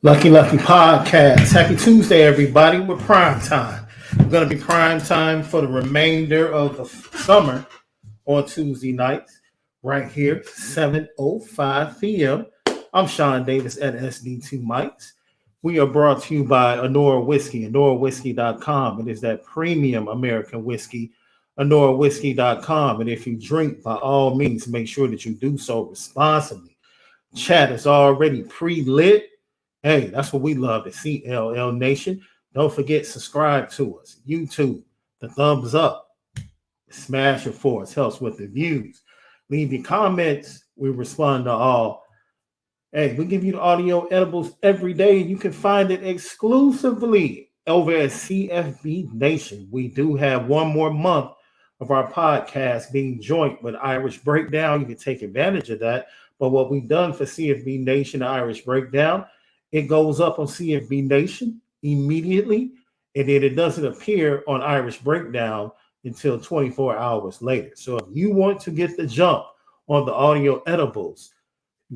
Lucky Lucky Podcast. Happy Tuesday, everybody. We're prime time. We're going to be prime time for the remainder of the summer on Tuesday nights, right here, 7:05 p.m. I'm Shaun Davis at SD2 Mics. We are brought to you by Onora Whiskey, OnoraWhiskey.com. It is that premium American whiskey, OnoraWhiskey.com. And if you drink, by all means, make sure that you do so responsibly. Chat is already pre-lit. Hey, that's what we love at CLL Nation. Don't forget, subscribe to us. YouTube, the thumbs up. Smash it for us. Helps with the views. Leave your comments. We respond to all. Hey, we give you the audio edibles every day. You can find it exclusively over at CFB Nation. We do have one more month of our podcast being joint with Irish Breakdown. You can take advantage of that. But what we've done for CFB Nation, Irish Breakdown, it goes up on CFB Nation immediately, and then it doesn't appear on Irish Breakdown until 24 hours later. So if you want to get the jump on the audio edibles,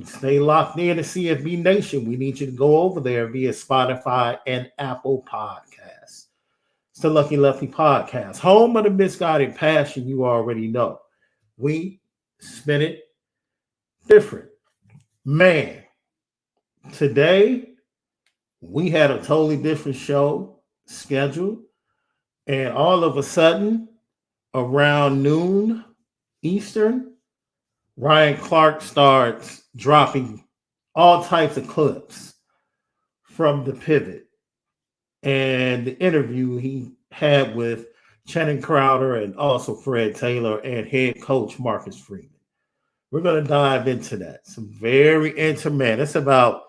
stay locked in to CFB Nation. We need you to go over there via Spotify and Apple Podcasts. It's the Lucky Lefty Podcast, home of the misguided passion you already know. We spin it different. Man, today, we had a totally different show scheduled, and all of a sudden, around noon Eastern, Ryan Clark starts dropping all types of clips from the pivot and the interview he had with Channing Crowder and also Fred Taylor and head coach Marcus Freeman. We're going to dive into that. Some very intimate. It's about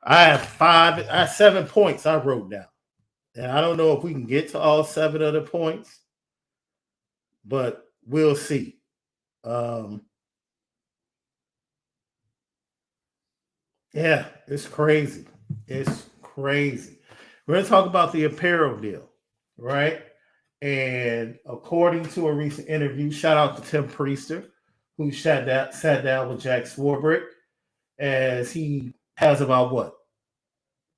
I have 7 points I wrote down. And I don't know if we can get to all 7 of the points, but we'll see. Yeah, it's crazy. It's crazy. We're going to talk about the Apparel deal, right? And according to a recent interview, shout out to Tim Priester, who sat down with Jack Swarbrick, as he has about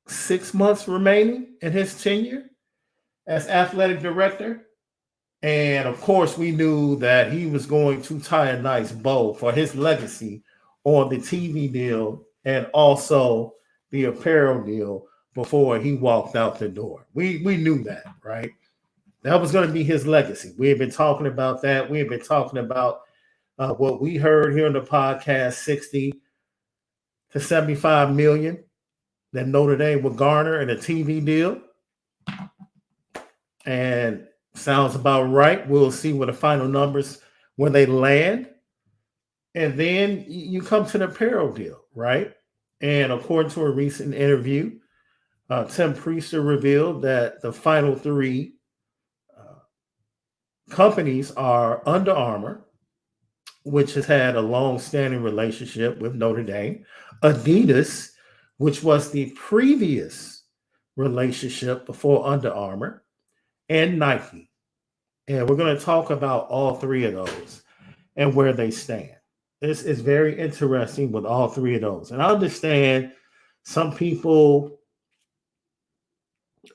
6 months remaining in his tenure as athletic director. And of course, we knew that he was going to tie a nice bow for his legacy on the TV deal and also the Apparel deal before he walked out the door. We knew that, right? That was going to be his legacy. We had been talking about that. We had been talking about what we heard here on the podcast, 60 to 75 million that Notre Dame would garner in a TV deal. And sounds about right. We'll see what the final numbers, when they land. And then you come to the Apparel deal, right? And according to a recent interview, Tim Priester revealed that the final 3 companies are Under Armour, which has had a long-standing relationship with Notre Dame, Adidas, which was the previous relationship before Under Armour, and Nike. And we're going to talk about all 3 of those and where they stand. This is very interesting with all 3 of those. And I understand some people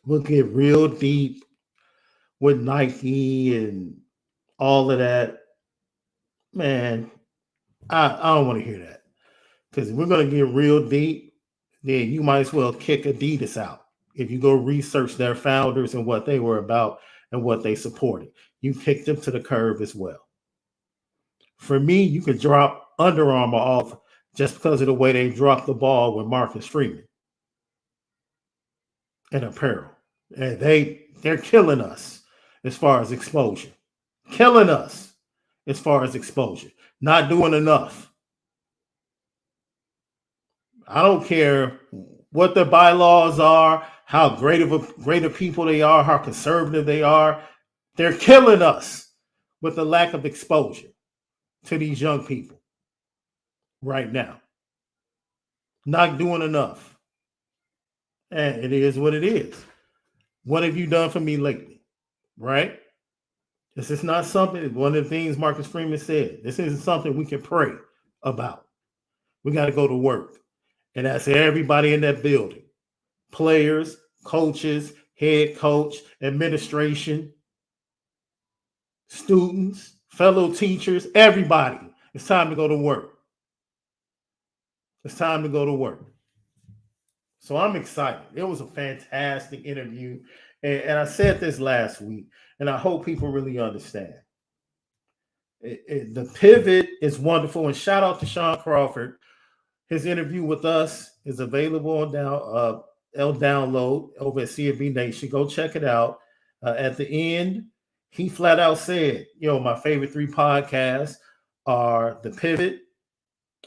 will get real deep with Nike and all of that. Man, I don't want to hear that. Because if we're going to get real deep, then you might as well kick Adidas out. If you go research their founders and what they were about and what they supported, you kick them to the curb as well. For me, you could drop Under Armour off just because of the way they dropped the ball with Marcus Freeman and Apparel. And they're killing us as far as exposure. Killing us as far as exposure. Not doing enough. I don't care what their bylaws are, how great of people they are, how conservative they are. They're killing us with the lack of exposure to these young people right now. Not doing enough. And it is what it is. What have you done for me lately? Right? This is not something, one of the things Marcus Freeman said, this isn't something we can pray about. We got to go to work. And that's everybody in that building. Players, coaches, head coach, administration, students, fellow teachers, everybody. It's time to go to work. It's time to go to work. So I'm excited. It was a fantastic interview. And I said this last week, and I hope people really understand. The pivot is wonderful. And shout out to Shaun Crawford. His interview with us is available on download over at CFB Nation. Go check it out. At the end, he flat out said, my favorite 3 podcasts are The Pivot,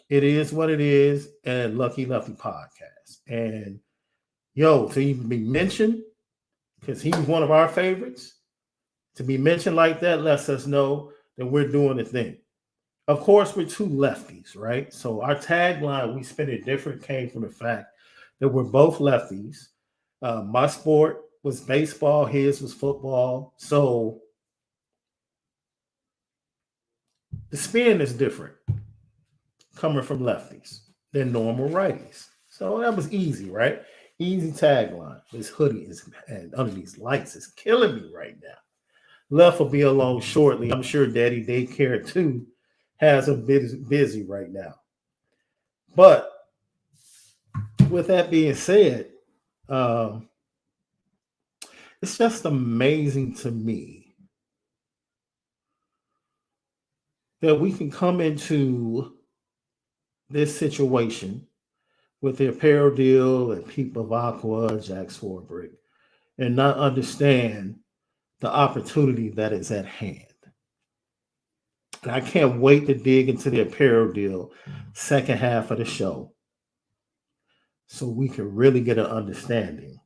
It Is What It Is, and Lucky Lefty Podcast. And to even be mentioned, because he's one of our favorites, to be mentioned like that lets us know that we're doing the thing. Of course, we're 2 lefties, right? So our tagline, We Spin It Different, came from the fact that we're both lefties. My sport was baseball, his was football. So the spin is different coming from lefties than normal righties. So that was easy, right? Easy tagline. This hoodie is, and under these lights, is killing me right now. Left will be along shortly. I'm sure Daddy Daycare too has him busy right now. But with that being said, it's just amazing to me that we can come into this situation with the apparel deal and Pete Bavacqua, Jack Swarbrick, and not understand the opportunity that is at hand. And I can't wait to dig into the apparel deal second half of the show so we can really get an understanding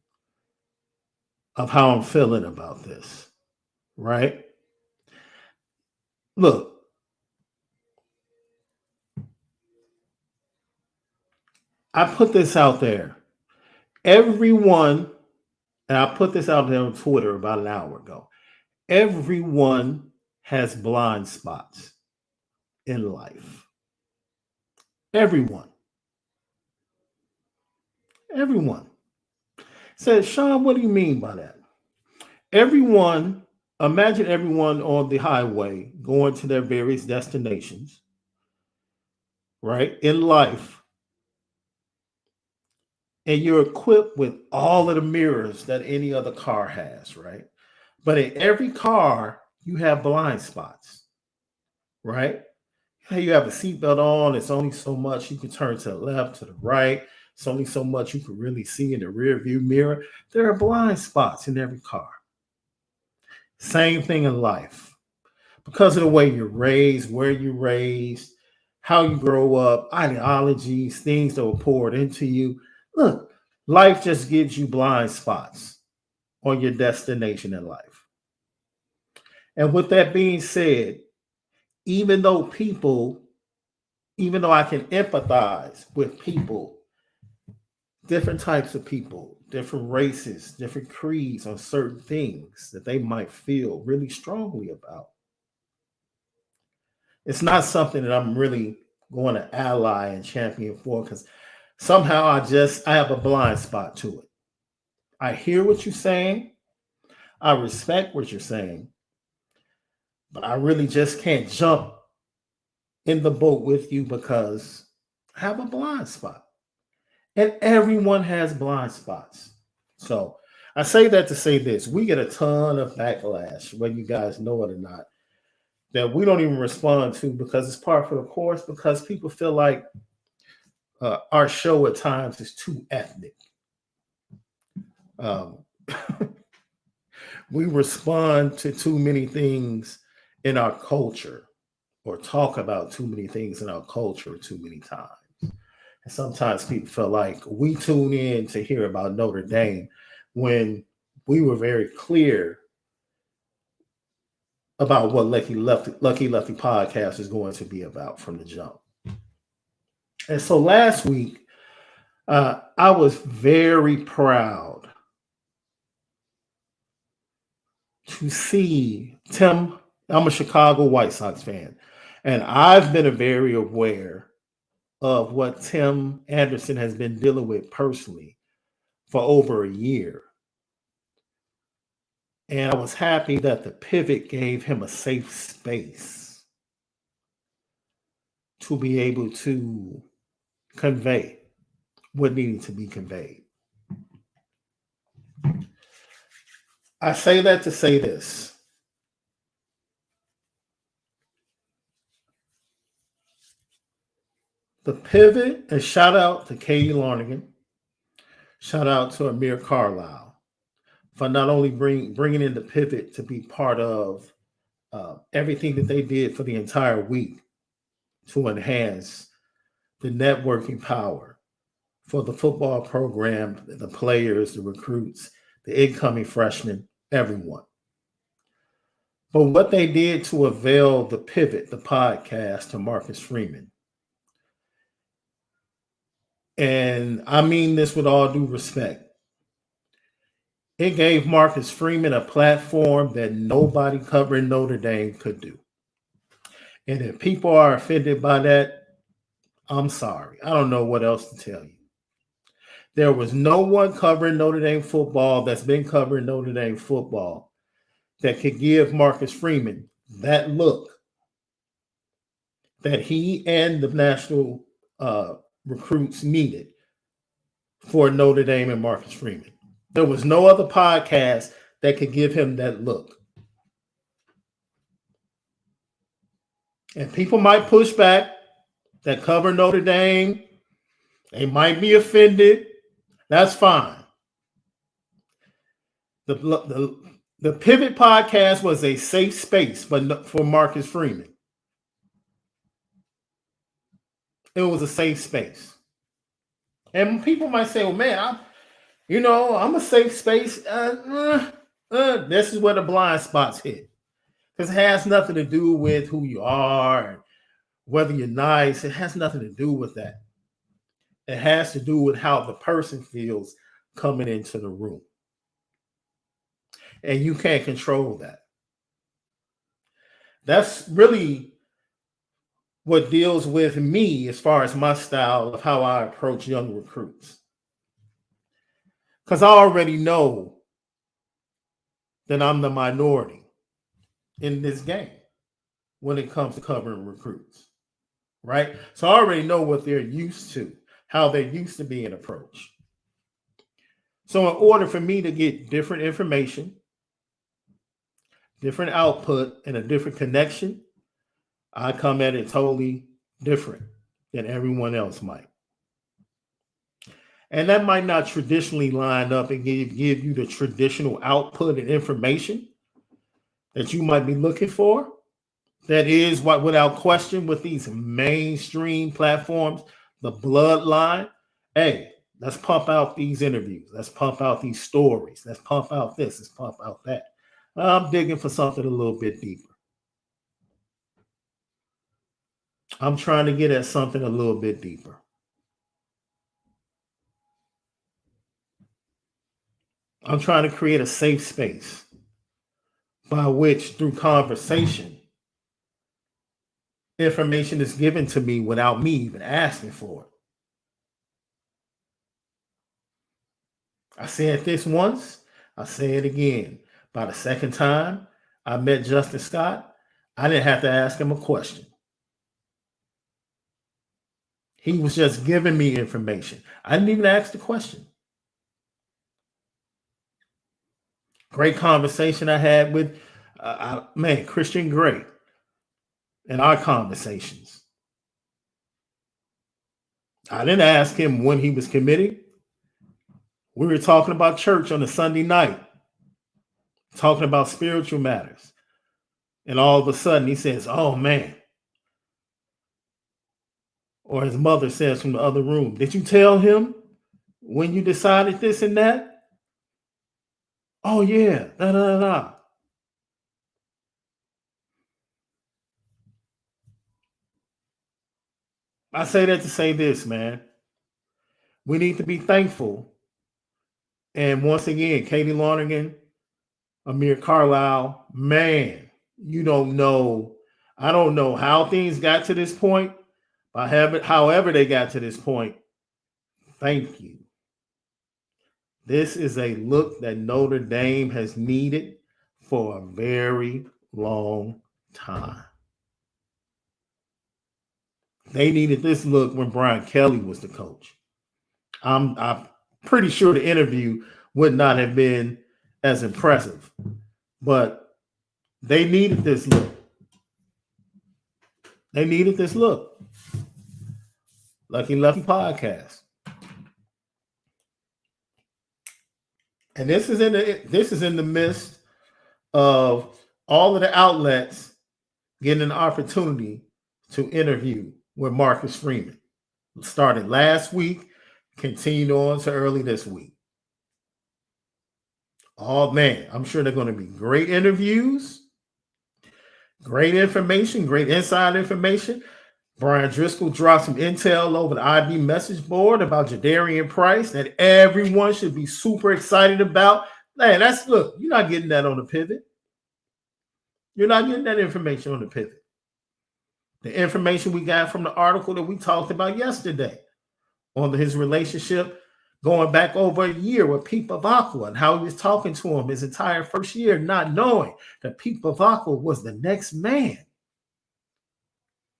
of how I'm feeling about this, right? Look, I put this out there. Everyone, and I put this out there on Twitter about an hour ago. Everyone has blind spots in life. Everyone. Says, Shaun, what do you mean by that? Imagine everyone on the highway going to their various destinations, right, in life. And you're equipped with all of the mirrors that any other car has, right? But in every car, you have blind spots, right? You have a seatbelt on. It's only so much you can turn to the left, to the right. It's only so much you can really see in the rear view mirror. There are blind spots in every car. Same thing in life. Because of the way you're raised, where you're raised, how you grow up, ideologies, things that were poured into you. Look, life just gives you blind spots on your destination in life. And with that being said, even though I can empathize with people, different types of people, different races, different creeds on certain things that they might feel really strongly about, it's not something that I'm really going to ally and champion for, because somehow I have a blind spot to it. I hear what you're saying. I respect what you're saying. But I really just can't jump in the boat with you because I have a blind spot. And everyone has blind spots. So I say that to say this. We get a ton of backlash, whether you guys know it or not, that we don't even respond to because it's part of the course, because people feel like our show at times is too ethnic. We respond to too many things in our culture, or talk about too many things in our culture too many times. And sometimes people feel like we tune in to hear about Notre Dame when we were very clear about what Lucky Lefty podcast is going to be about from the jump. And so last week, I was very proud to see I'm a Chicago White Sox fan, and I've been very aware of what Tim Anderson has been dealing with personally for over a year. And I was happy that the pivot gave him a safe space to be able to convey what needed to be conveyed. I say that to say this. The pivot, and shout out to Katie Larnigan, shout out to Amir Carlisle for not only bringing in the pivot to be part of everything that they did for the entire week to enhance the networking power for the football program, the players, the recruits, the incoming freshmen, everyone. But what they did to avail the pivot, the podcast, to Marcus Freeman. And I mean this with all due respect. It gave Marcus Freeman a platform that nobody covering Notre Dame could do. And if people are offended by that, I'm sorry. I don't know what else to tell you. There was no one covering Notre Dame football that's been covering Notre Dame football that could give Marcus Freeman that look that he and the national recruits needed for Notre Dame and Marcus Freeman. There was no other podcast that could give him that look. And people might push back that cover Notre Dame. They might be offended. That's fine. The Pivot podcast was a safe space for Marcus Freeman. It was a safe space. And people might say, well, man, I'm a safe space. This is where the blind spots hit. Because it has nothing to do with who you are and whether you're nice. It has nothing to do with that. It has to do with how the person feels coming into the room. And you can't control that. That's really what deals with me as far as my style of how I approach young recruits. Because I already know that I'm the minority in this game when it comes to covering recruits, right? So I already know what they're used to, how they're used to being approached. So in order for me to get different information, different output, and a different connection, I come at it totally different than everyone else might. And that might not traditionally line up and give you the traditional output and information that you might be looking for. That is what, without question, with these mainstream platforms, the bloodline, hey, let's pump out these interviews. Let's pump out these stories. Let's pump out this. Let's pump out that. I'm digging for something a little bit deeper. I'm trying to get at something a little bit deeper. I'm trying to create a safe space by which, through conversation, information is given to me without me even asking for it. I said this once, I say it again. By the second time I met Justin Scott, I didn't have to ask him a question. He was just giving me information. I didn't even ask the question. Great conversation I had with, Christian Gray in our conversations. I didn't ask him when he was committing. We were talking about church on a Sunday night, talking about spiritual matters. And all of a sudden he says, oh man. Or his mother says from the other room, did you tell him when you decided this and that? Oh yeah, da da da. I say that to say this, man. We need to be thankful. And once again, Katie Larnigan, Amir Carlisle, man, you don't know. I don't know how things got to this point, However they got to this point, thank you. This is a look that Notre Dame has needed for a very long time. They needed this look when Brian Kelly was the coach. I'm pretty sure the interview would not have been as impressive, but they needed this look. They needed this look. Lucky Lefty podcast. And this is in the midst of all of the outlets getting an opportunity to interview with Marcus Freeman. Started last week, continued on to early this week. Oh man, I'm sure they're going to be great interviews, great information, great inside information. Brian Driscoll dropped some intel over the IB message board about Jadarian Price that everyone should be super excited about. Man, look, you're not getting that on the pivot. You're not getting that information on the pivot. The information we got from the article that we talked about yesterday on his relationship going back over a year with Pete Bavacqua and how he was talking to him his entire first year, not knowing that Pete Bavacqua was the next man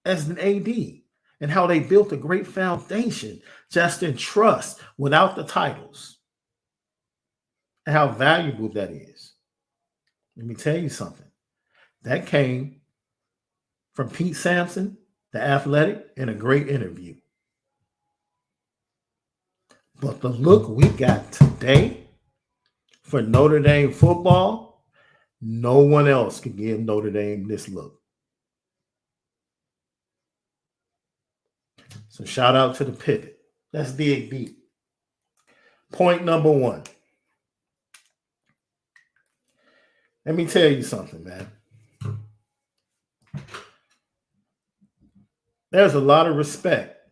as an AD, and how they built a great foundation just in trust without the titles, and how valuable that is. Let me tell you something. That came from Pete Sampson, the Athletic, in a great interview. But the look we got today for Notre Dame football, no one else can give Notre Dame this look. So shout out to the pivot. Let's dig deep. Point number one. Let me tell you something, man. There's a lot of respect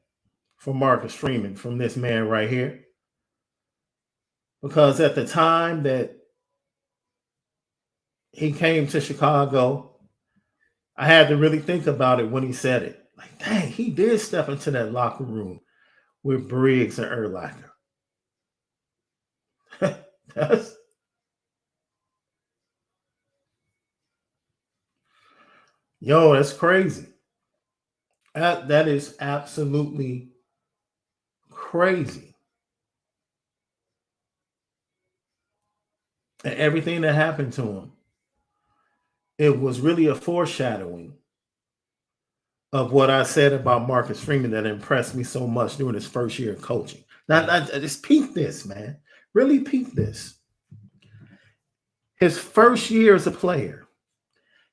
for Marcus Freeman from this man right here. Because at the time that he came to Chicago, I had to really think about it when he said it. Like, dang, he did step into that locker room with Briggs and Urlacher. That's crazy. That is absolutely crazy. And everything that happened to him, it was really a foreshadowing of what I said about Marcus Freeman that impressed me so much during his first year of coaching. Now, I just peep this, man. Really peep this. His first year as a player,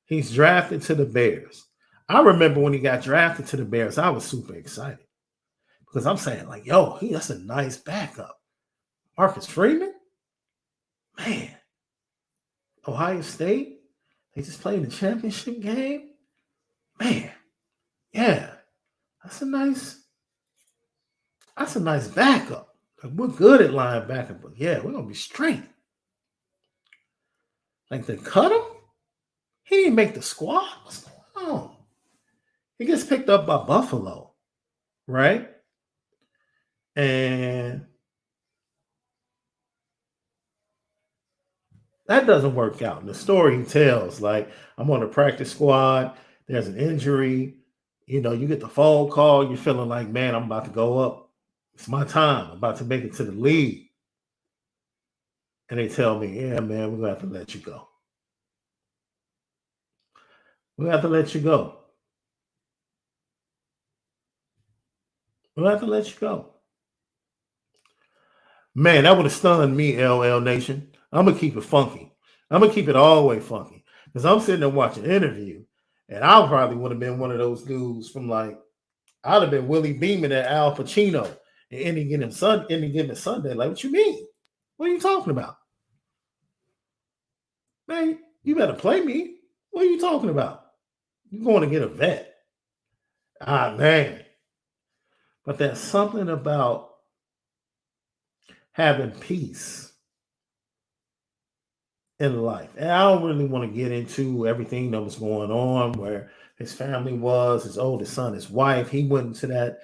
he's drafted to the Bears. I remember when he got drafted to the Bears, I was super excited because I'm saying, like, that's a nice backup. Marcus Freeman? Man. Ohio State? They just played the championship game? Man. Yeah. That's a nice backup. Like, we're good at linebacker, but yeah, we're going to be straight. Like, they cut him? He didn't make the squad? What's going on? He gets picked up by Buffalo, right? And that doesn't work out. And the story he tells, like, I'm on the practice squad, there's an injury, you get the phone call, you're feeling like, man, I'm about to go up. It's my time. I'm about to make it to the league. And they tell me, yeah, man, we're going to have to let you go. We're going to have to let you go. We'll have to let you go. Man, that would have stunned me, LL Nation. I'm going to keep it funky. I'm going to keep it all the way funky. Because I'm sitting there watching an interview, and I probably would have been one of those dudes from, like, I'd have been Willie Beeman at Al Pacino in any given Sunday. Like, what you mean? What are you talking about? Man, you better play me. What are you talking about? You're going to get a vet. Ah, man. But there's something about having peace in life. And I don't really want to get into everything that was going on where his family was, his oldest son, his wife. He went into that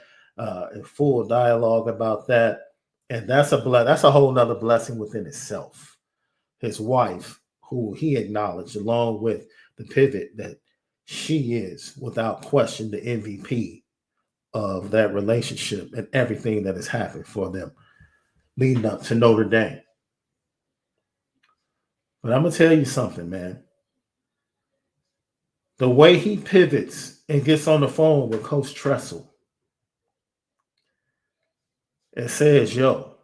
in full dialogue about that. And that's a whole nother blessing within itself. His wife, who he acknowledged, along with the pivot that she is, without question, the MVP of that relationship and everything that has happened for them leading up to Notre Dame. But I'm going to tell you something, man. The way he pivots and gets on the phone with Coach Tressel and says, yo,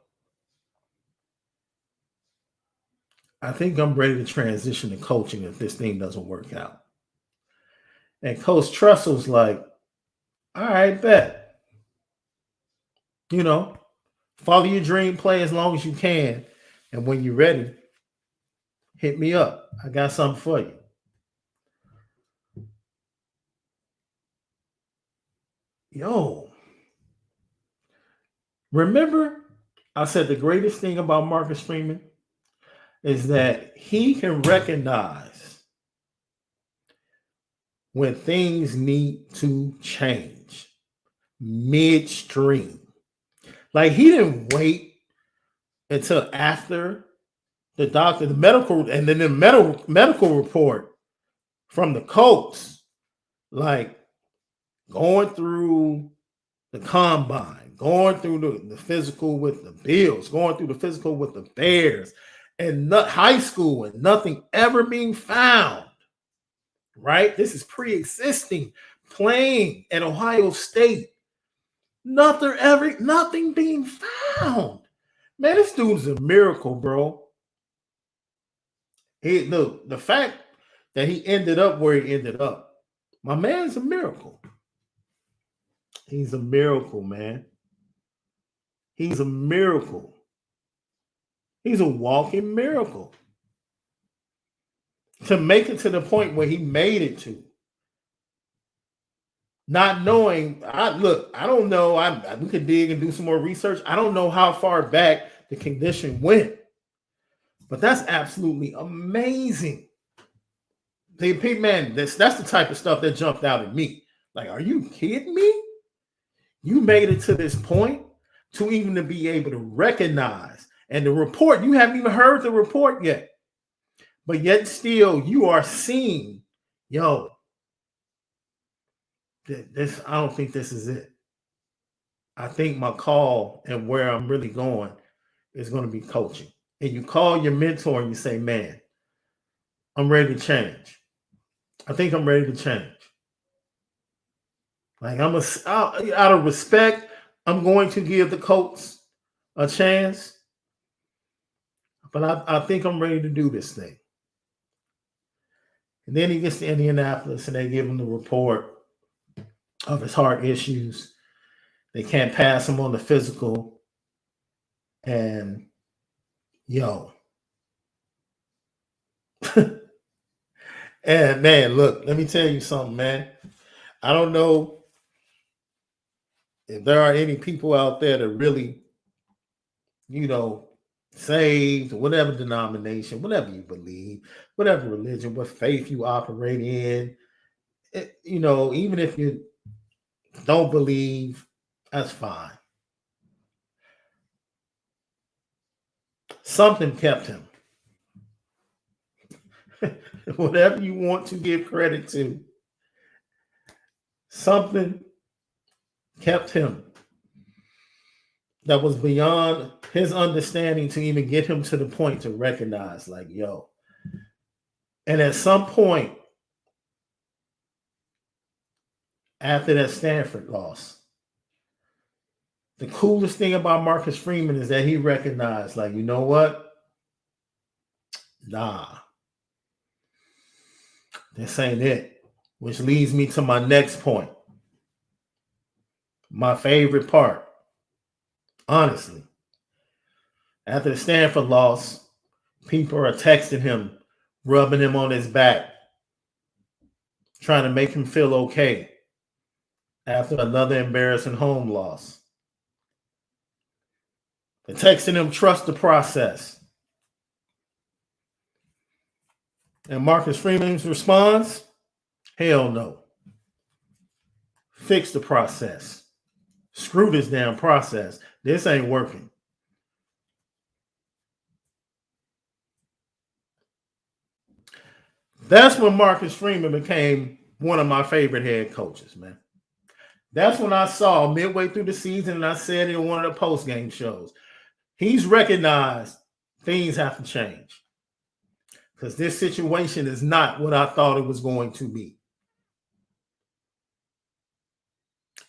I think I'm ready to transition to coaching if this thing doesn't work out. And Coach Tressel's like, all right, bet. You know, follow your dream, play as long as you can. And when you're ready, hit me up. I got something for you. Yo, remember I said the greatest thing about Marcus Freeman is that he can recognize when things need to change midstream. Like he didn't wait until after the doctor, the medical, and then the medical report from the Colts, like going through the combine, going through the physical with the Bills, going through the physical with the Bears, and high school, and nothing ever being found. Right? This is pre-existing, playing at Ohio State. Nothing being found. Man, this dude's a miracle, bro. The fact that he ended up where he ended up, my man's a miracle. He's a miracle, man. He's a miracle. He's a walking miracle. To make it to the point where he made it to. Not knowing, I don't know. We could dig and do some more research. I don't know how far back the condition went. But that's absolutely amazing. Man, that's the type of stuff that jumped out at me. Like, are you kidding me? You made it to this point to even to be able to recognize. And the report, you haven't even heard the report yet. But yet still, you are seeing, yo, this. I don't think this is it. I think my call and where I'm really going is going to be coaching. And you call your mentor and you say, man, I'm ready to change. I think I'm ready to change. Like out of respect, I'm going to give the Colts a chance. But I think I'm ready to do this thing. And then he gets to Indianapolis and they give him the report of his heart issues. They can't pass him on the physical. And yo. And man, look, let me tell you something, man. I don't know if there are any people out there that really, saved, whatever denomination, whatever you believe, whatever religion, what faith you operate in, even if you don't believe, that's fine. Something kept him. Whatever you want to give credit to, something kept him that was beyond his understanding to even get him to the point to recognize, like, yo. And at some point, after that Stanford loss, the coolest thing about Marcus Freeman is that he recognized, like, you know what? Nah. This ain't it. Which leads me to my next point. My favorite part. Honestly. After the Stanford loss, people are texting him, rubbing him on his back, trying to make him feel okay after another embarrassing home loss. They're texting him, trust the process. And Marcus Freeman's response, hell no. fix the process. Screw this damn process. This ain't working. That's when Marcus Freeman became one of my favorite head coaches, man. That's when I saw midway through the season, and I said in one of the post-game shows, he's recognized things have to change because this situation is not what I thought it was going to be.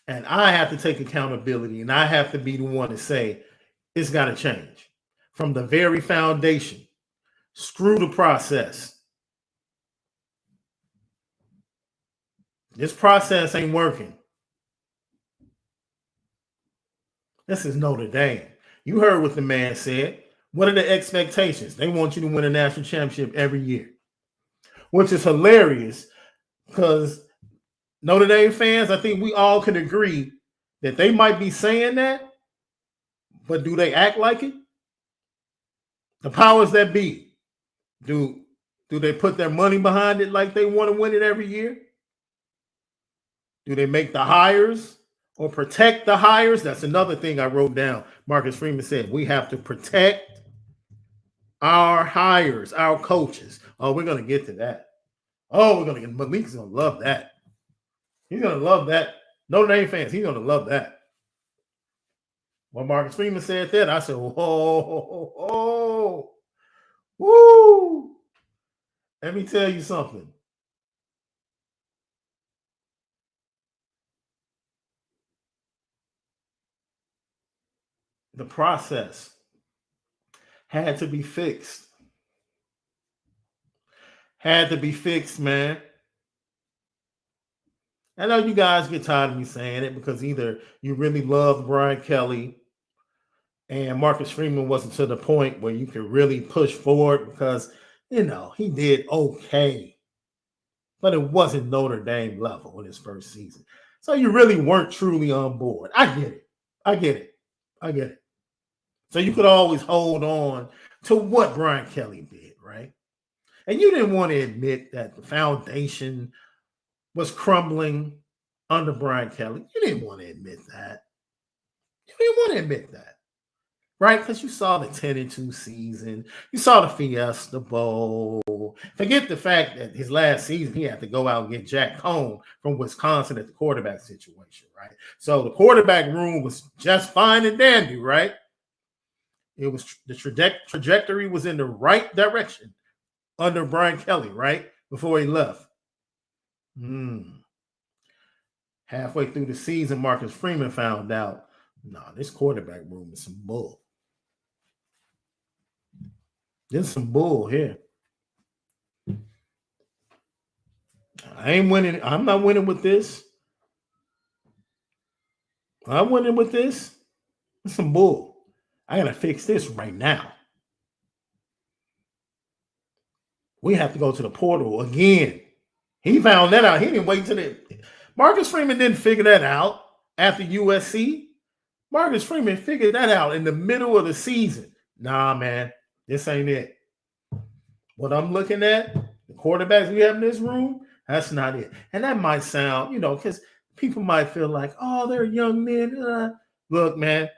And I have to take accountability, and I have to be the one to say, it's got to change from the very foundation. Screw the process. This process ain't working. This is Notre Dame. You heard what the man said. What are the expectations? They want you to win a national championship every year, which is hilarious because Notre Dame fans, I think we all can agree that they might be saying that, but do they act like it? The powers that be, do they put their money behind it like they want to win it every year? Do they make the hires or protect the hires? That's another thing I wrote down. Marcus Freeman said, we have to protect our hires, our coaches. Oh, we're going to get to that. Oh, we're going to get Malik's going to love that. He's going to love that. Notre Dame fans, he's going to love that. When Marcus Freeman said that, I said, whoa. Woo. Let me tell you something. The process had to be fixed. Had to be fixed, man. I know you guys get tired of me saying it because either you really love Brian Kelly and Marcus Freeman wasn't to the point where you could really push forward because, you know, he did okay. But it wasn't Notre Dame level in his first season. So you really weren't truly on board. I get it. So you could always hold on to what Brian Kelly did, right? And you didn't want to admit that the foundation was crumbling under Brian Kelly. You didn't want to admit that. Right? Because you saw the 10-2 season. You saw the Fiesta Bowl. Forget the fact that his last season, he had to go out and get Jack Cohn from Wisconsin at the quarterback situation, right? So the quarterback room was just fine and dandy, right? It was the trajectory was in the right direction under Brian Kelly, right? Before he left. Halfway through the season, Marcus Freeman found out, this quarterback room is some bull. There's some bull here. I ain't winning. I'm not winning with this. I'm winning with this. It's some bull. I got to fix this right now. We have to go to the portal again. He found that out. He didn't wait till Marcus Freeman didn't figure that out after USC. Marcus Freeman figured that out in the middle of the season. Nah, man, this ain't it. What I'm looking at, the quarterbacks we have in this room, that's not it. And that might sound, because people might feel like, oh, they're young men. Look, man,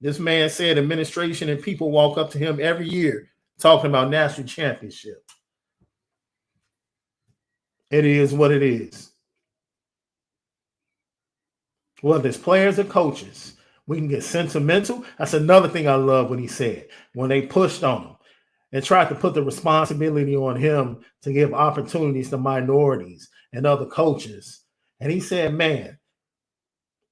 this man said administration and people walk up to him every year talking about national championship. It is what it is. Whether it's players or coaches, we can get sentimental. That's another thing I love when he said, when they pushed on him and tried to put the responsibility on him to give opportunities to minorities and other coaches. And he said, man,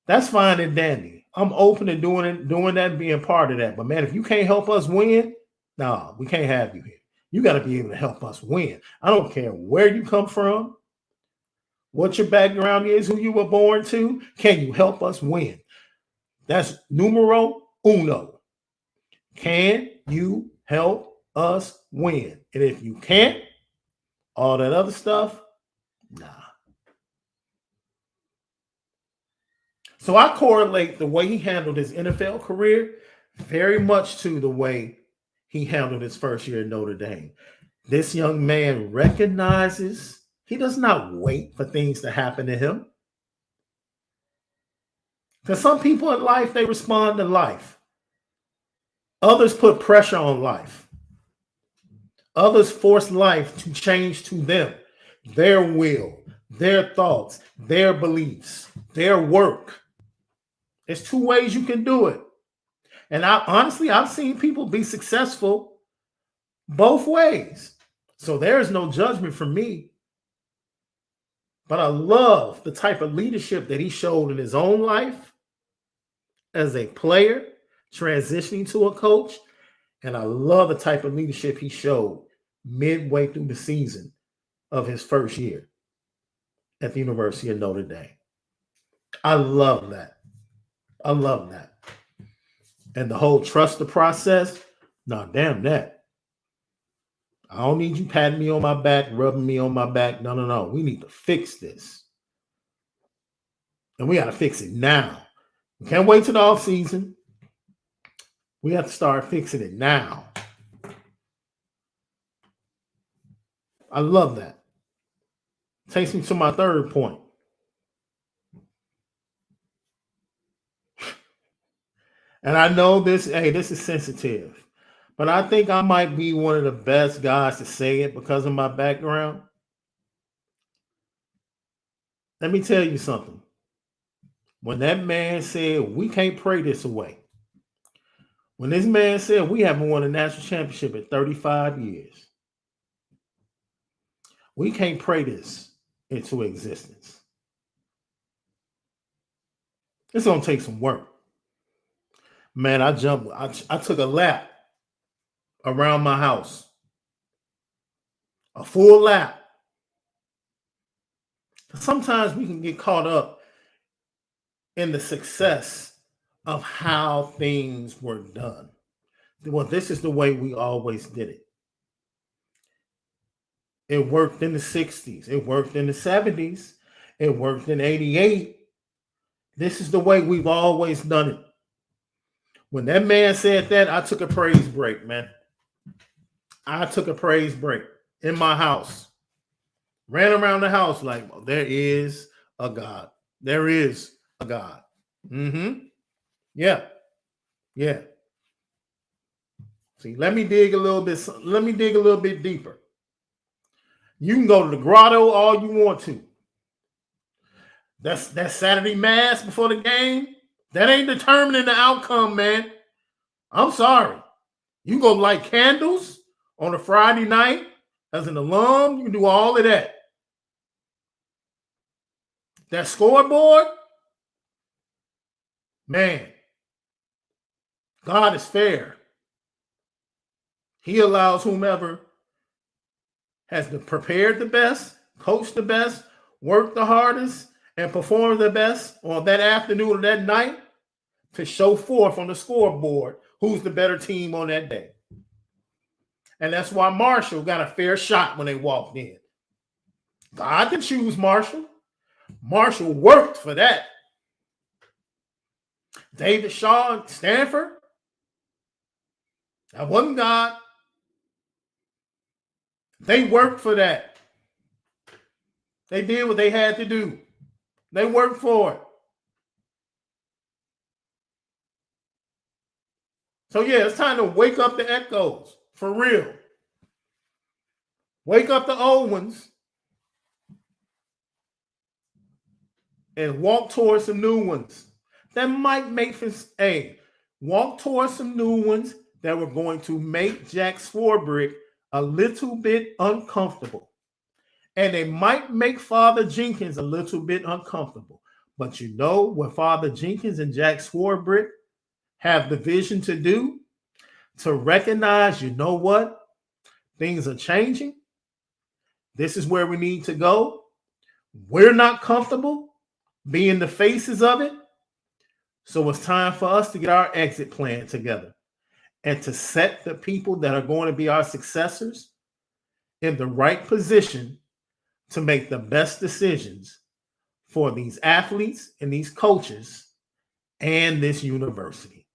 that's fine and dandy. I'm open to doing that, being part of that. But man, if you can't help us win, no, we can't have you here. You got to be able to help us win. I don't care where you come from, what your background is, who you were born to. Can you help us win? That's numero uno. Can you help us win? And if you can't, all that other stuff, nah. So I correlate the way he handled his NFL career very much to the way he handled his first year at Notre Dame. This young man recognizes, he does not wait for things to happen to him. Because some people in life, they respond to life. Others put pressure on life. Others force life to change to them, their will, their thoughts, their beliefs, their work. There's two ways you can do it. And I've seen people be successful both ways. So there's no judgment from me. But I love the type of leadership that he showed in his own life as a player, transitioning to a coach. And I love the type of leadership he showed midway through the season of his first year at the University of Notre Dame. I love that. I love that. And the whole trust the process, no, damn that. I don't need you patting me on my back, rubbing me on my back. No. We need to fix this. And we got to fix it now. We can't wait till the off season. We have to start fixing it now. I love that. Takes me to my third point. And I know this is sensitive, but I think I might be one of the best guys to say it because of my background. Let me tell you something. When that man said, we can't pray this away. When this man said, we haven't won a national championship in 35 years. We can't pray this into existence. It's going to take some work. Man, I took a lap around my house. A full lap. Sometimes we can get caught up in the success of how things were done. Well, this is the way we always did it. It worked in the 60s. It worked in the 70s. It worked in 88. This is the way we've always done it. When that man said that, I took a praise break, man. I took a praise break in my house. Ran around the house like, well, there is a God. There is a God. Yeah. See, let me dig a little bit deeper. You can go to the grotto all you want to. That's Saturday mass before the game. That ain't determining the outcome, man. I'm sorry. You go light candles on a Friday night as an alum. You can do all of that. That scoreboard, man, God is fair. He allows whomever has prepared the best, coached the best, worked the hardest, and performed the best on that afternoon or that night to show forth on the scoreboard who's the better team on that day. And that's why Marshall got a fair shot when they walked in. God didn't choose Marshall. Marshall worked for that. David, Shaun, Stanford, that wasn't God. They worked for that. They did what they had to do. They worked for it. So yeah, it's time to wake up the echoes, for real. Wake up the old ones and walk towards some new ones. That might make walk towards some new ones that were going to make Jack Swarbrick a little bit uncomfortable. And they might make Father Jenkins a little bit uncomfortable. But you know what Father Jenkins and Jack Swarbrick have the vision to do? To recognize, you know what? Things are changing. This is where we need to go. We're not comfortable being the faces of it. So it's time for us to get our exit plan together and to set the people that are going to be our successors in the right position to make the best decisions for these athletes and these coaches and this university.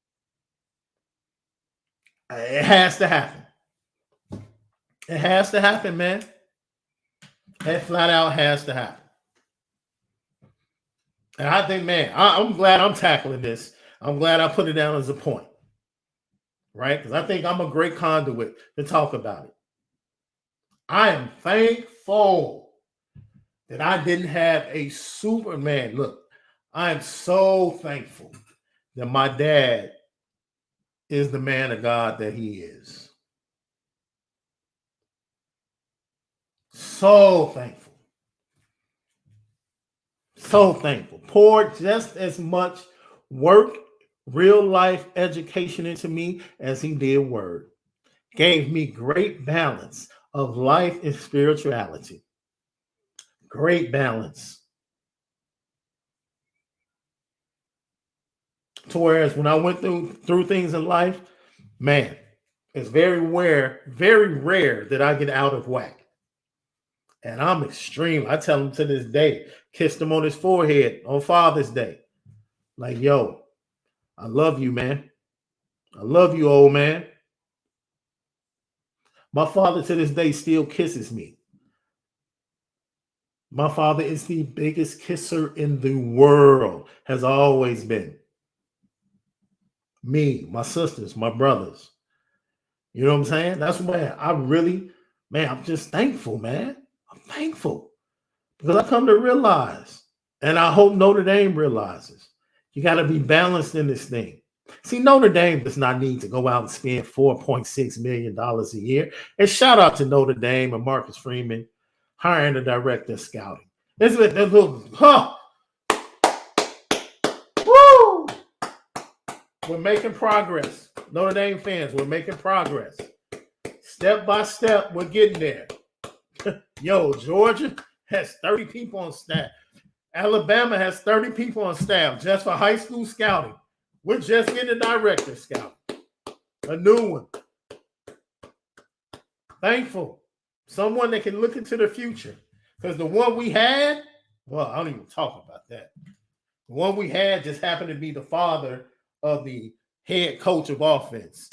It has to happen. It has to happen, man. That flat out has to happen. And I think, man, I'm glad I'm tackling this. I'm glad I put it down as a point, right? Because I think I'm a great conduit to talk about it. I am thankful that I didn't have a Superman. Look, I am so thankful that my dad is the man of God that he is. So thankful. So thankful. Poured just as much work, real life education into me as he did word. Gave me great balance of life and spirituality. Great balance. To whereas when I went through things in life, man, it's very rare that I get out of whack. And I'm extreme. I tell him to this day, kissed him on his forehead on Father's Day. Like, yo, I love you, man. I love you, old man. My father to this day still kisses me. My father is the biggest kisser in the world, has always been. Me, my sisters, my brothers. You know what I'm saying? That's why I really, man, I'm just thankful, man. I'm thankful because I come to realize, and I hope Notre Dame realizes, you got to be balanced in this thing. See, Notre Dame does not need to go out and spend $4.6 million a year. And shout out to Notre Dame and Marcus Freeman hiring a director of scouting. This is a little, woo! We're making progress. Notre Dame fans, we're making progress. Step by step, we're getting there. Yo, Georgia has 30 people on staff. Alabama has 30 people on staff just for high school scouting. We're just getting a director scout. A new one. Thankful. Someone that can look into the future. Because the one we had, well, I don't even talk about that. The one we had just happened to be the father of the head coach of offense.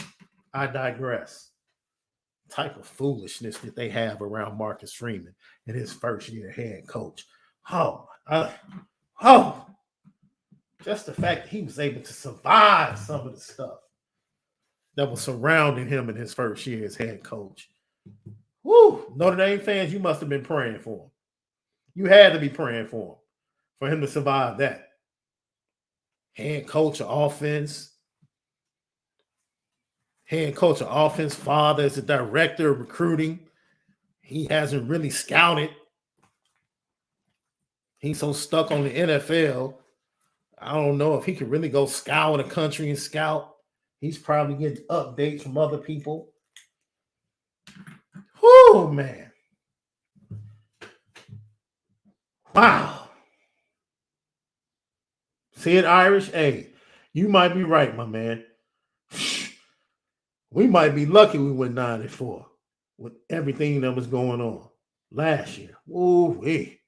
I digress. Type of foolishness that they have around Marcus Freeman in his first year head coach. Just the fact that he was able to survive some of the stuff that was surrounding him in his first year as head coach. Woo! Notre Dame fans, you must have been praying for him. You had to be praying for him to survive that. Head coach of offense. Head coach of offense, father is the director of recruiting. He hasn't really scouted. He's so stuck on the NFL. I don't know if he can really go scour the country and scout. He's probably getting updates from other people. Whoo, man. Wow. See it, Irish? Hey, you might be right, my man. We might be lucky we went 9-4 with everything that was going on last year. Ooh-wee.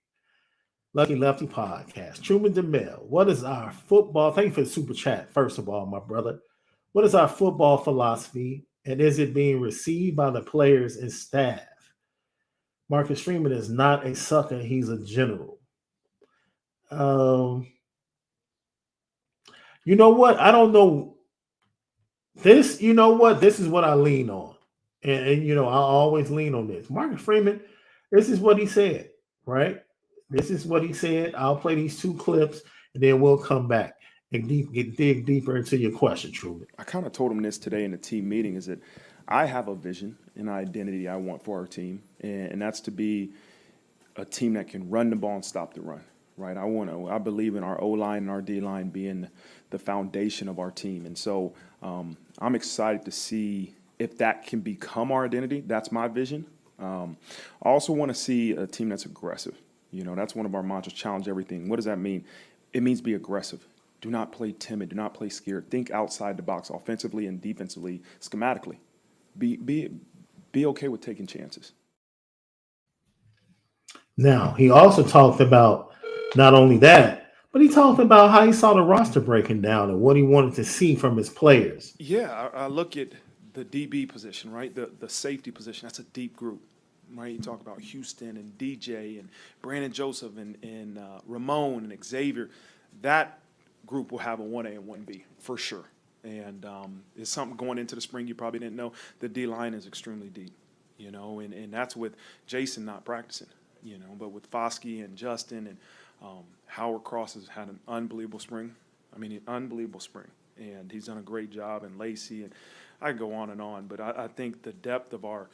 Lucky Lefty podcast. Truman DeMille, what is our football? Thank you for the super chat, first of all, my brother. What is our football philosophy, and is it being received by the players and staff? Marcus Freeman is not a sucker. He's a general. You know what? I don't know. You know what? This is what I lean on. And I always lean on this. Marcus Freeman, this is what he said, right? This is what he said. I'll play these two clips, and then we'll come back and dig deeper into your question, Truman. I kind of told him this today in the team meeting, is that I have a vision and identity I want for our team, and that's to be a team that can run the ball and stop the run, right? I believe in our O-line and our D-line being the foundation of our team. And so I'm excited to see if that can become our identity. That's my vision. I also want to see a team that's aggressive. That's one of our mantras, challenge everything. What does that mean? It means be aggressive. Do not play timid. Do not play scared. Think outside the box offensively and defensively, schematically. Be okay with taking chances. Now, he also talked about not only that, but he talked about how he saw the roster breaking down and what he wanted to see from his players. Yeah, I look at the DB position, right? The safety position. That's a deep group, right? You talk about Houston and DJ and Brandon Joseph and Ramon and Xavier. that group will have a 1A and 1B for sure. And it's something going into the spring you probably didn't know. The D-line is extremely deep, and that's with Jason not practicing, but with Foskey and Justin and Howard Cross has had an unbelievable spring. An unbelievable spring. And he's done a great job, and Lacey, and I could go on, but I think the depth of our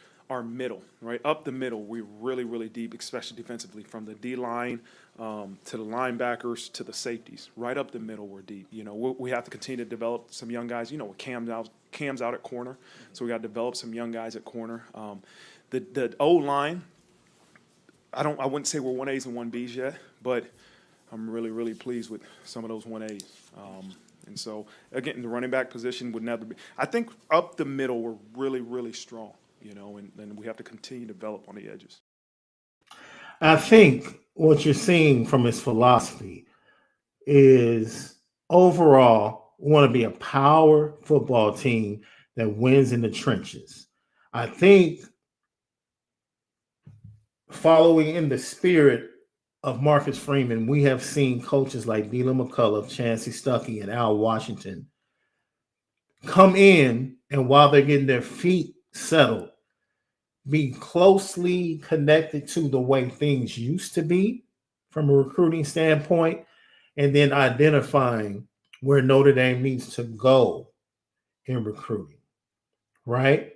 middle, right, up the middle, we're really, really deep, especially defensively, from the D-line to the linebackers to the safeties. Right up the middle, we're deep. We have to continue to develop some young guys. With Cam's out at corner, so we got to develop some young guys at corner. The O-line, I wouldn't say we're 1As and 1Bs yet, but I'm really, really pleased with some of those 1As. And so, again, the running back position would never be – I think up the middle we're really, really strong, and we have to continue to develop on the edges. I think what you're seeing from his philosophy is overall we want to be a power football team that wins in the trenches. I think following in the spirit of Marcus Freeman, we have seen coaches like Dylan McCullough, Chancey Stuckey, and Al Washington come in, and while they're getting their feet settled, be closely connected to the way things used to be from a recruiting standpoint, and then identifying where Notre Dame needs to go in recruiting, right?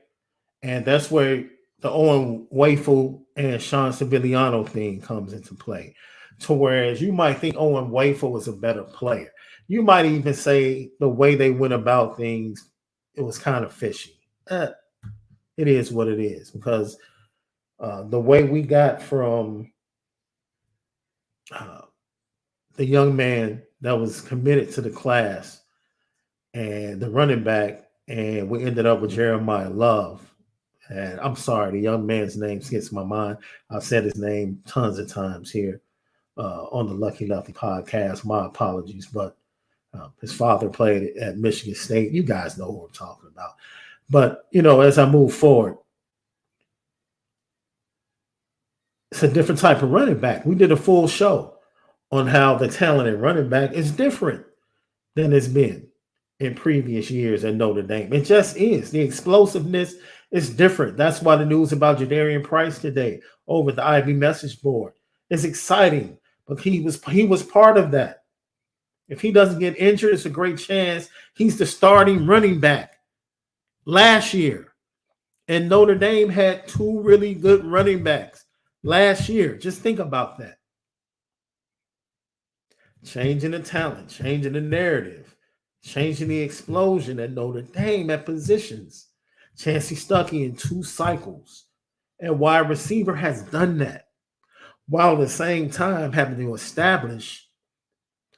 And that's where the Owen Wafel and Shaun Cibiliano thing comes into play. To whereas you might think Owen Wafel was a better player. You might even say the way they went about things, it was kind of fishy. It is what it is, because the way we got from the young man that was committed to the class and the running back, and we ended up with Jeremiah Love. And I'm sorry, the young man's name skips my mind. I've said his name tons of times here on the Lucky Lefty podcast. My apologies, but his father played at Michigan State. You guys know who I'm talking about. But, as I move forward, it's a different type of running back. We did a full show on how the talent at running back is different than it's been in previous years at Notre Dame. It just is. The explosiveness is different. That's why the news about Jadarian Price today over the Ivy message board is exciting, but he was part of that. If he doesn't get injured, it's a great chance he's the starting running back last year. And Notre Dame had two really good running backs last year. Just think about that. Changing the talent, changing the narrative, changing the explosion at Notre Dame at positions. Chancey Stuckey in 2 cycles. And wide receiver has done that, while at the same time having to establish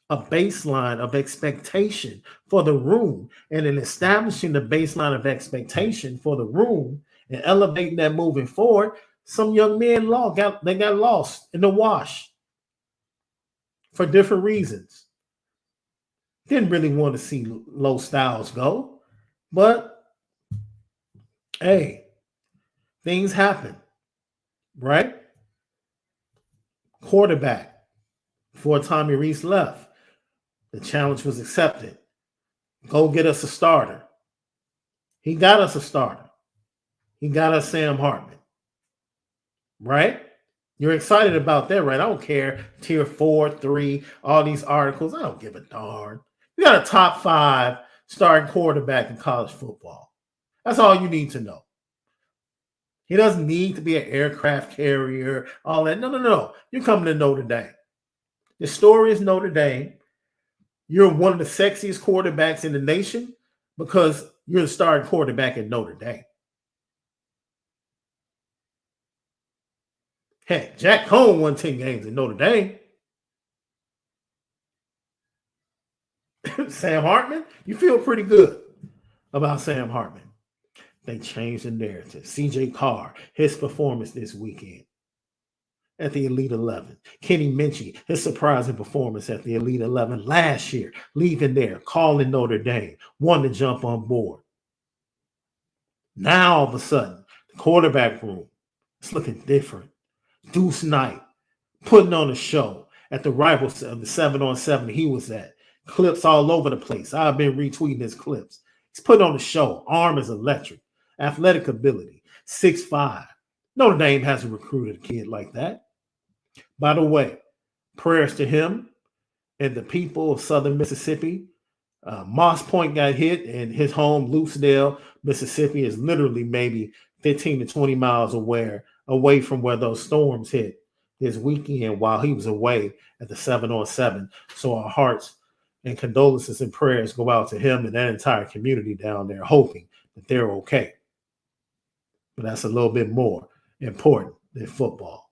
a baseline of expectation for the room. And in establishing the baseline of expectation for the room and elevating that moving forward, some young men got lost in the wash for different reasons. Didn't really want to see Low Styles go, but hey, things happen, right? Quarterback, before Tommy Reese left, the challenge was accepted. Go get us a starter. He got us a starter. He got us Sam Hartman, right? You're excited about that, right? I don't care. Tier 4, 3, all these articles. I don't give a darn. You got a top 5 starting quarterback in college football. That's all you need to know. He doesn't need to be an aircraft carrier, all that. No. You're coming to Notre Dame. The story is Notre Dame. You're one of the sexiest quarterbacks in the nation because you're the starting quarterback at Notre Dame. Heck, Jack Cohn won 10 games at Notre Dame. Sam Hartman, you feel pretty good about Sam Hartman. They changed the narrative. CJ Carr, his performance this weekend at the Elite 11. Kenny Minchie, his surprising performance at the Elite 11 last year, leaving there, calling Notre Dame, wanting to jump on board. Now, all of a sudden, the quarterback room is looking different. Deuce Knight putting on a show at the rivals, the 7-on-7 he was at. Clips all over the place. I've been retweeting his clips. He's put on a show. Arm is electric. Athletic ability. 6'5". Notre Dame hasn't recruited a kid like that. By the way, prayers to him and the people of Southern Mississippi. Moss Point got hit, and his home, Lucedale, Mississippi, is literally maybe 15 to 20 miles away from where those storms hit this weekend while he was away at the 7-on-7. So our hearts and condolences and prayers go out to him and that entire community down there, hoping that they're okay. But that's a little bit more important than football.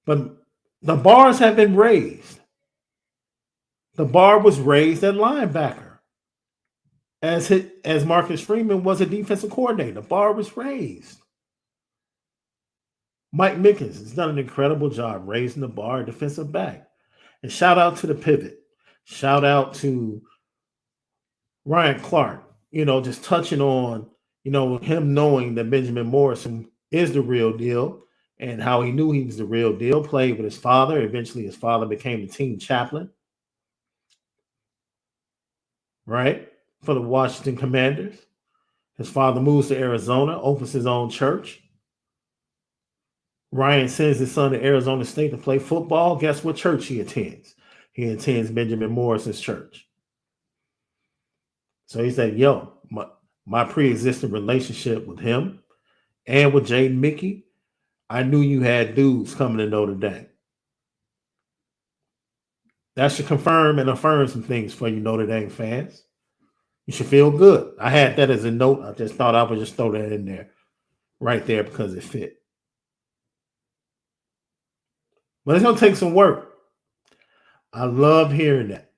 But the bars have been raised. The bar was raised at linebacker. As Marcus Freeman was a defensive coordinator, the bar was raised. Mike Mickens has done an incredible job raising the bar at defensive back. And shout out to the pivot. Shout out to Ryan Clark, just touching on, him knowing that Benjamin Morrison is the real deal and how he knew he was the real deal, played with his father. Eventually his father became the team chaplain, right, for the Washington Commanders. His father moves to Arizona, opens his own church. Ryan sends his son to Arizona State to play football. Guess what church he attends? He attends Benjamin Morrison's church. So he said, my pre-existing relationship with him and with Jaden Mickey, I knew you had dudes coming to Notre Dame. That should confirm and affirm some things for you Notre Dame fans. You should feel good. I had that as a note. I just thought I would just throw that in there right there because it fit. But it's going to take some work. I love hearing that.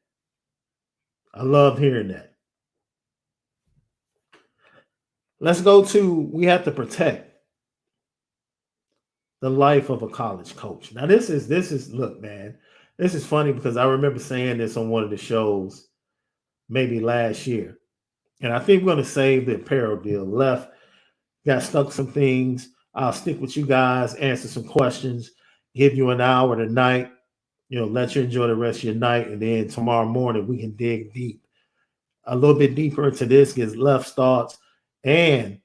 Let's go to, we have to protect the life of a college coach. Now, this is, look, man, this is funny because I remember saying this on one of the shows maybe last year. And I think we're going to save the apparel deal. Left got stuck some things. I'll stick with you guys, answer some questions, give you an hour tonight, let you enjoy the rest of your night. And then tomorrow morning, we can dig deep, a little bit deeper into this, get Left's thoughts, and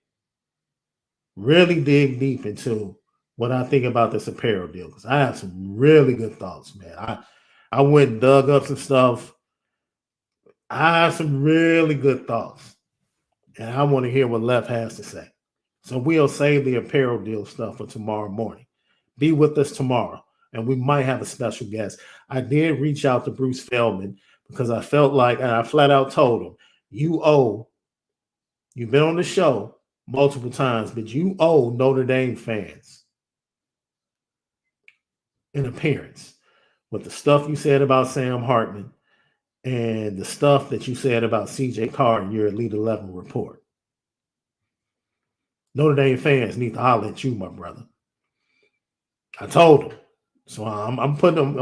really dig deep into what I think about this apparel deal. Because I have some really good thoughts, man. I went and dug up some stuff. I have some really good thoughts. And I want to hear what Left has to say. So we'll save the apparel deal stuff for tomorrow morning. Be with us tomorrow, and we might have a special guest. I did reach out to Bruce Feldman because I felt like, and I flat out told him, you've been on the show multiple times, but you owe Notre Dame fans an appearance with the stuff you said about Sam Hartman and the stuff that you said about CJ Carr in your Elite 11 report. Notre Dame fans need to holler at you, my brother. I told him. So I'm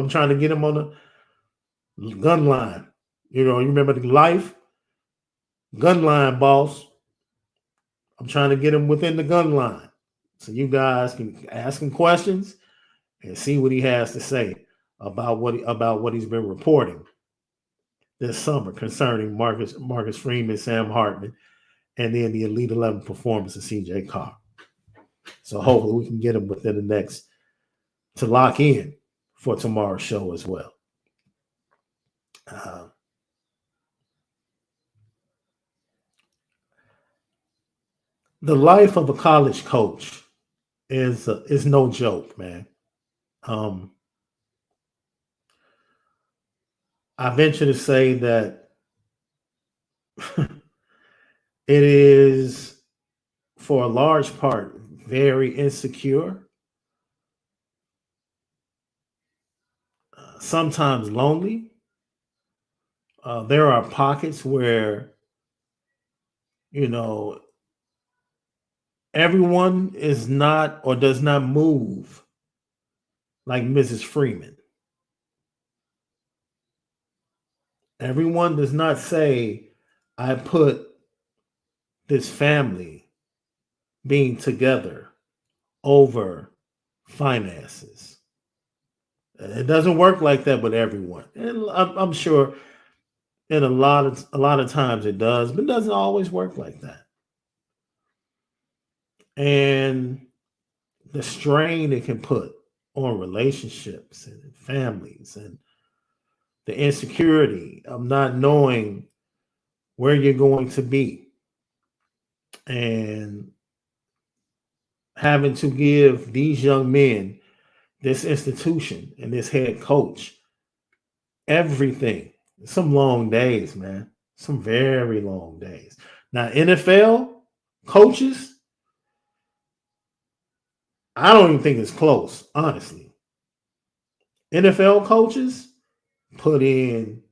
trying to get him on the gun line. You remember the life? Gun line, boss. I'm trying to get him within the gun line. So you guys can ask him questions and see what he has to say about what he's been reporting this summer concerning Marcus Freeman, Sam Hartman, and then the Elite 11 performance of CJ Carr. So hopefully we can get him within the next to lock in for tomorrow's show as well. The life of a college coach is no joke, man. I venture to say that it is, for a large part, very insecure, sometimes lonely. There are pockets where, everyone is not or does not move like Mrs. Freeman. Everyone does not say, I put this family being together over finances. It doesn't work like that with everyone. And I'm sure in a lot of times it does, but it doesn't always work like that. And the strain it can put on relationships and families and the insecurity of not knowing where you're going to be and having to give these young men, this institution and this head coach, everything. Some long days, man. Some very long days. Now, NFL coaches, I don't even think it's close, honestly. NFL coaches put in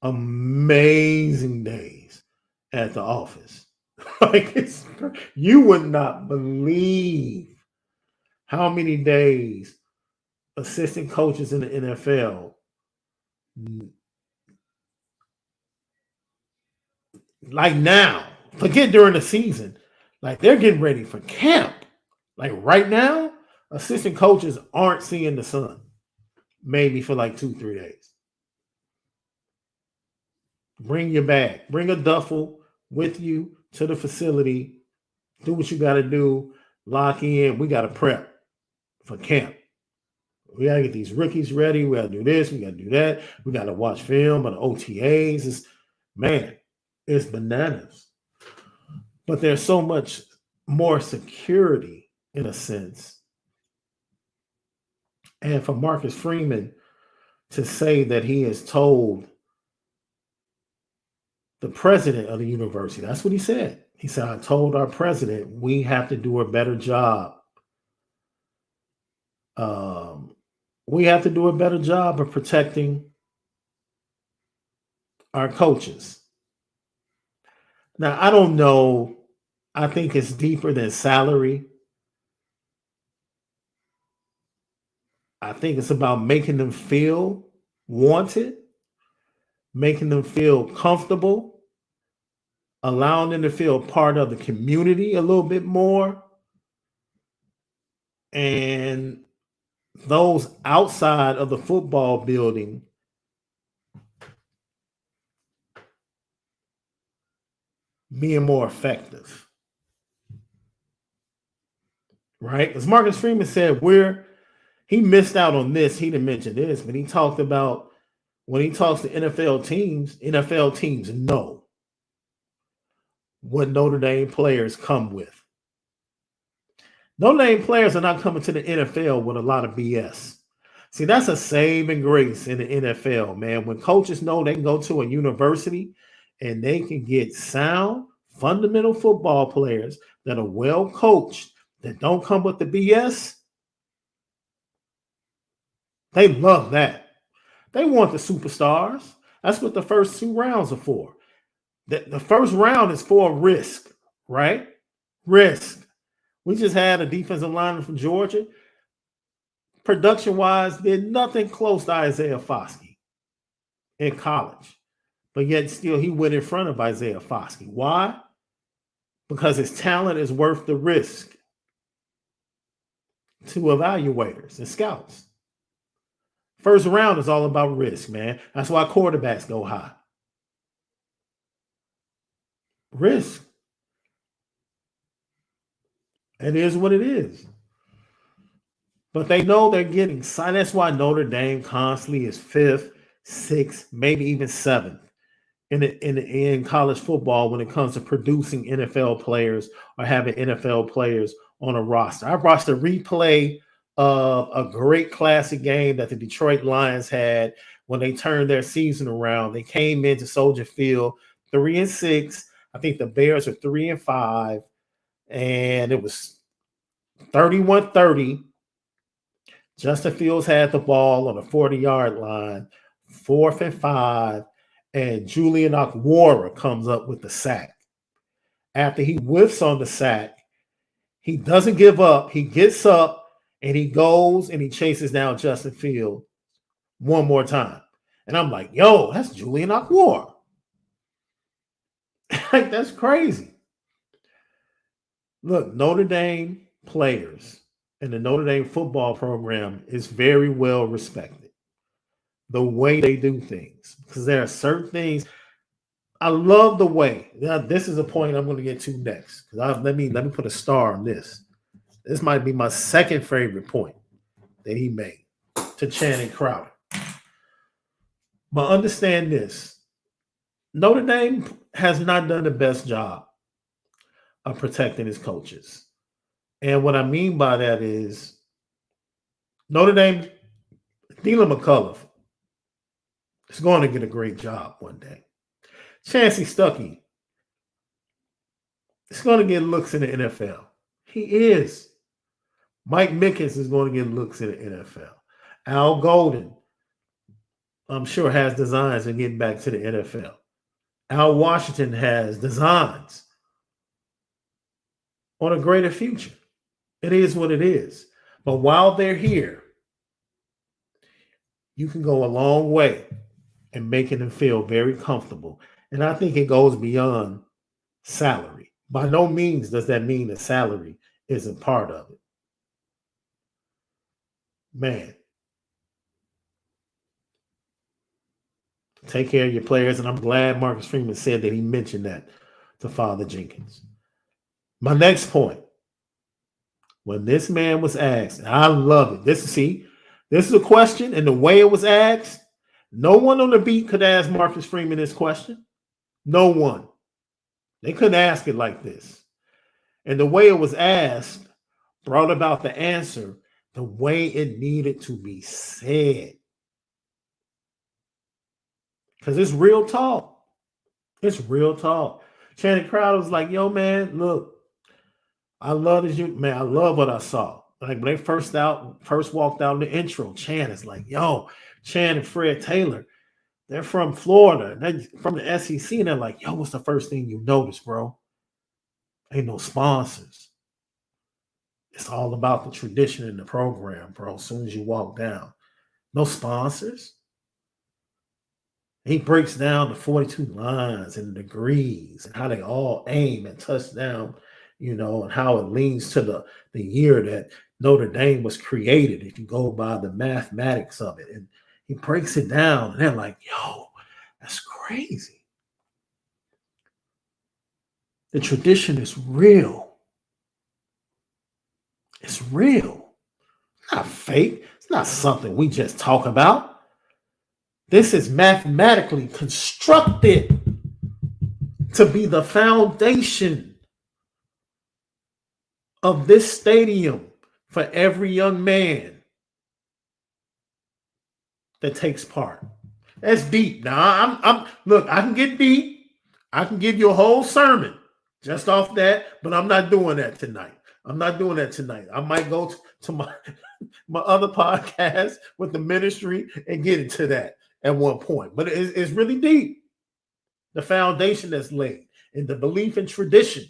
amazing days at the office. You would not believe how many days assistant coaches in the NFL, like now, forget during the season, like they're getting ready for camp. Like right now, assistant coaches aren't seeing the sun, maybe for like 2-3 days. Bring your bag, bring a duffel with you to the facility. Do what you got to do. Lock in. We got to prep for camp. We got to get these rookies ready. We got to do this. We got to do that. We got to watch film on the OTAs. It's bananas. But there's so much more security in a sense. And for Marcus Freeman to say that he has told the president of the university, that's what he said. He said, I told our president we have to do a better job. We have to do a better job of protecting our coaches. Now, I don't know. I think it's deeper than salary. I think it's about making them feel wanted, making them feel comfortable, allowing them to feel part of the community a little bit more. And those outside of the football building being more effective. Right? As Marcus Freeman said, he missed out on this. He didn't mention this, but he talked about when he talks to NFL teams know what Notre Dame players come with. Notre Dame players are not coming to the NFL with a lot of BS. See, that's a saving grace in the NFL, man. When coaches know they can go to a university and they can get sound, fundamental football players that are well coached, that don't come with the BS, they love that. They want the superstars. That's what the first 2 rounds are for. The first round is for risk, right? Risk. We just had a defensive lineman from Georgia. Production-wise, did nothing close to Isaiah Foskey in college. But yet still he went in front of Isaiah Foskey. Why? Because his talent is worth the risk to evaluators and scouts. First round is all about risk, man. That's why quarterbacks go high. Risk. It is what it is. But they know they're getting signed. That's why Notre Dame constantly is 5th, 6th, maybe even 7th in college football when it comes to producing NFL players or having NFL players on a roster. I watched a replay of a great classic game that the Detroit Lions had when they turned their season around. They came into Soldier Field 3-6. I think the Bears are 3-5. And it was 31-30. Justin Fields had the ball on the 40-yard line, 4th and 5, and Julian Onora comes up with the sack. After he whiffs on the sack, he doesn't give up. He gets up, and he goes, and he chases down Justin Fields one more time. And I'm like, yo, that's Julian Onora. Like, that's crazy. Look, Notre Dame players in the Notre Dame football program is very well respected. The way they do things, because there are certain things I love the way. Now, this is a point I'm going to get to next. Because let me put a star on this. This might be my second favorite point that he made to Channing Crowder. But understand this: Notre Dame has not done the best job of protecting his coaches, and what I mean by that is Notre Dame, Dylan McCullough is going to get a great job one day. Chancey Stuckey is going to get looks in the NFL. He is. Mike Mickens is going to get looks in the NFL. Al Golden, I'm sure, has designs in getting back to the NFL. Al Washington has designs on a greater future. It is what it is. But while they're here, you can go a long way in making them feel very comfortable. And I think it goes beyond salary. By no means does that mean that salary isn't part of it. Man, take care of your players. And I'm glad Marcus Freeman said that he mentioned that to Father Jenkins. My next point, when this man was asked, and I love it. This is a question, and the way it was asked, no one on the beat could ask Marcus Freeman this question. No one. They couldn't ask it like this. And the way it was asked brought about the answer the way it needed to be said. Because it's real talk. It's real talk. Channing Crowder was like, yo, man, look, I love this. Man, I love what I saw. Like when they first walked out in the intro, Chan is like, yo, Chan and Fred Taylor, they're from Florida. They're from the SEC. And they're like, yo, what's the first thing you notice, bro? Ain't no sponsors. It's all about the tradition in the program, bro. As soon as you walk down, no sponsors. He breaks down the 42 lines and the degrees and how they all aim and touch down, and how it leans to the year that Notre Dame was created, if you go by the mathematics of it. And he breaks it down, and they're like, yo, that's crazy. The tradition is real. It's real. It's not fake. It's not something we just talk about. This is mathematically constructed to be the foundation of this stadium for every young man that takes part. That's deep. Now, look, I can get deep. I can give you a whole sermon just off that, but I'm not doing that tonight. I might go to my other podcast with the ministry and get into that at one point. But it's really deep. The foundation that's laid and the belief and tradition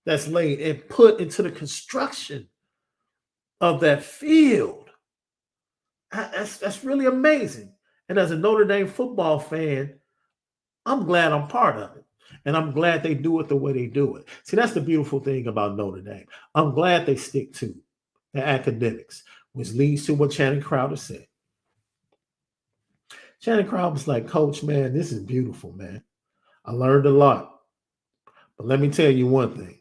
that's laid and put into the construction of that field. That's really amazing. And as a Notre Dame football fan, I'm glad I'm part of it. And I'm glad they do it the way they do it. See, that's the beautiful thing about Notre Dame. I'm glad they stick to the academics, which leads to what Channing Crowder said. Channing Crowder was like, Coach, man, this is beautiful, man. I learned a lot. But let me tell you one thing.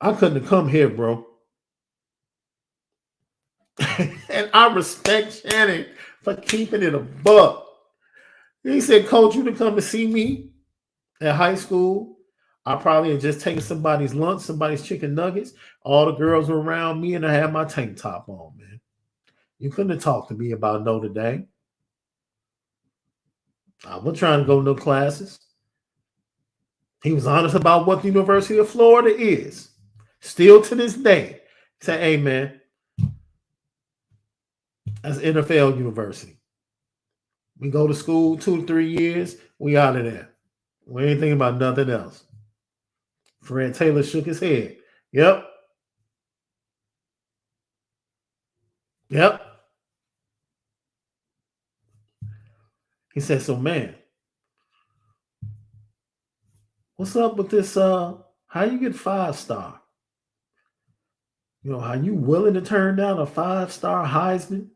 I couldn't have come here, bro. And I respect Channing for keeping it a buck. He said, Coach, you to come to see me at high school. I probably had just taken somebody's lunch, somebody's chicken nuggets. All the girls were around me, and I had my tank top on, man. You couldn't have talked to me about Notre Dame. I wasn't trying to go to no classes. He was honest about what the University of Florida is. Still to this day. He said, hey, man, that's NFL university. We go to school 2 to 3 years, we out of there. We ain't thinking about nothing else. Fred Taylor shook his head. Yep. He said, so man, what's up with this How you get 5-star? You know, are you willing to turn down a 5-star Heisman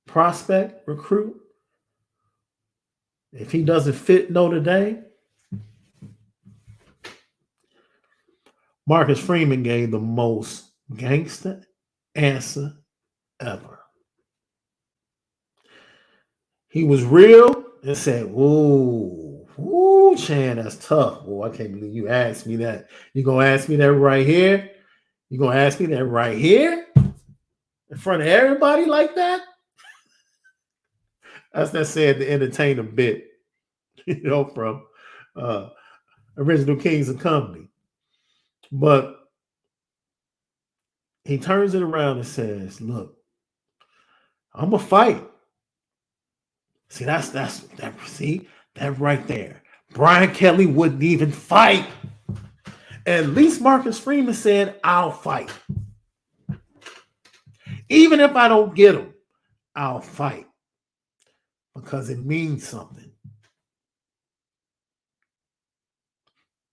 prospect recruit if he doesn't fit Notre Dame? Marcus Freeman gave the most gangster answer ever. He was real and said, "Ooh, Chan, that's tough. Boy, I can't believe you asked me that. You gonna ask me that right here? You gonna ask me that right here in front of everybody like that?" That's that said to entertain a bit, from Original Kings of Comedy. But he turns it around and says, "Look, I'm gonna fight." See, that's that. See that right there. Brian Kelly wouldn't even fight. At least Marcus Freeman said, "I'll fight. Even if I don't get him, I'll fight because it means something."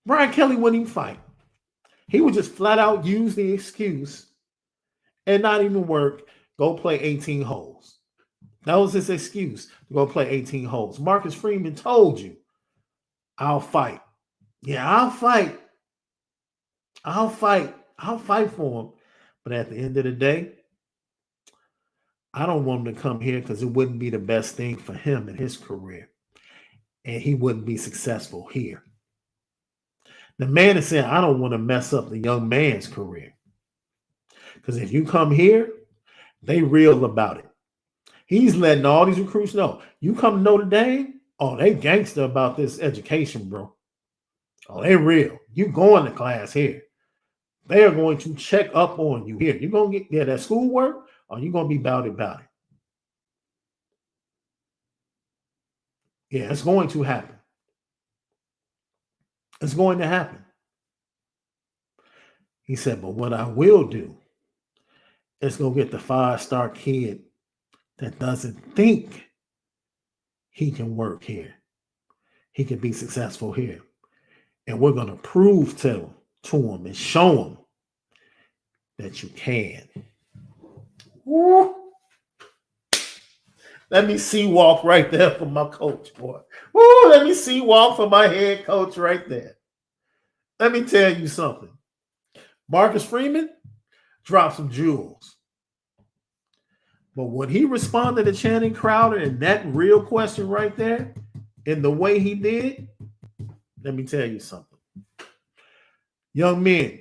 Brian Kelly wouldn't even fight. He would just flat out use the excuse and not even work. Go play 18 holes. That was his excuse to go play 18 holes. Marcus Freeman told you, "I'll fight. Yeah, I'll fight. I'll fight. I'll fight for him. But at the end of the day, I don't want him to come here because it wouldn't be the best thing for him in his career. And he wouldn't be successful here." The man is saying, "I don't want to mess up the young man's career. Because if you come here, they real about it." He's letting all these recruits know, you come to Notre Dame, oh, they gangster about this education, bro. Oh, they real. You going to class here. They are going to check up on you here. You're going to get that schoolwork, or you're going to be about it. Yeah, it's going to happen. It's going to happen. He said, but what I will do is go get the 5-star kid that doesn't think he can work here. He can be successful here. And we're going to prove to him and show him that you can. Woo. Let me see walk right there for my coach, boy. Woo, let me see walk for my head coach right there. Let me tell you something. Marcus Freeman dropped some jewels. But when he responded to Channing Crowder and that real question right there, in the way he did, let me tell you something. Young men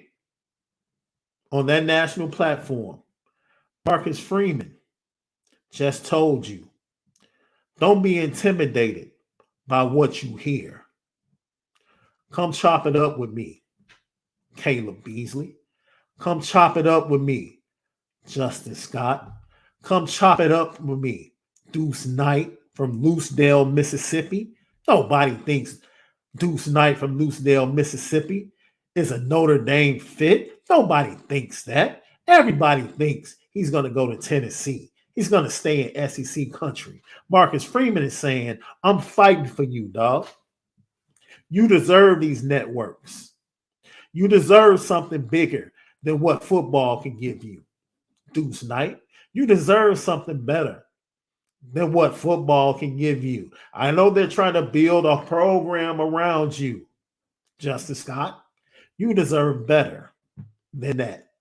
on that national platform, Marcus Freeman just told you, don't be intimidated by what you hear. Come chop it up with me, Caleb Beasley. Come chop it up with me, Justin Scott. Come chop it up with me, Deuce Knight from Lucedale, Mississippi. Nobody thinks Deuce Knight from Lucedale, Mississippi is a Notre Dame fit. Nobody thinks that. Everybody thinks he's going to go to Tennessee. He's going to stay in SEC country. Marcus Freeman is saying, I'm fighting for you, dog. You deserve these networks. You deserve something bigger than what football can give you, Deuce Knight. You deserve something better than what football can give you. I know they're trying to build a program around you, Justin Scott. You deserve better than that.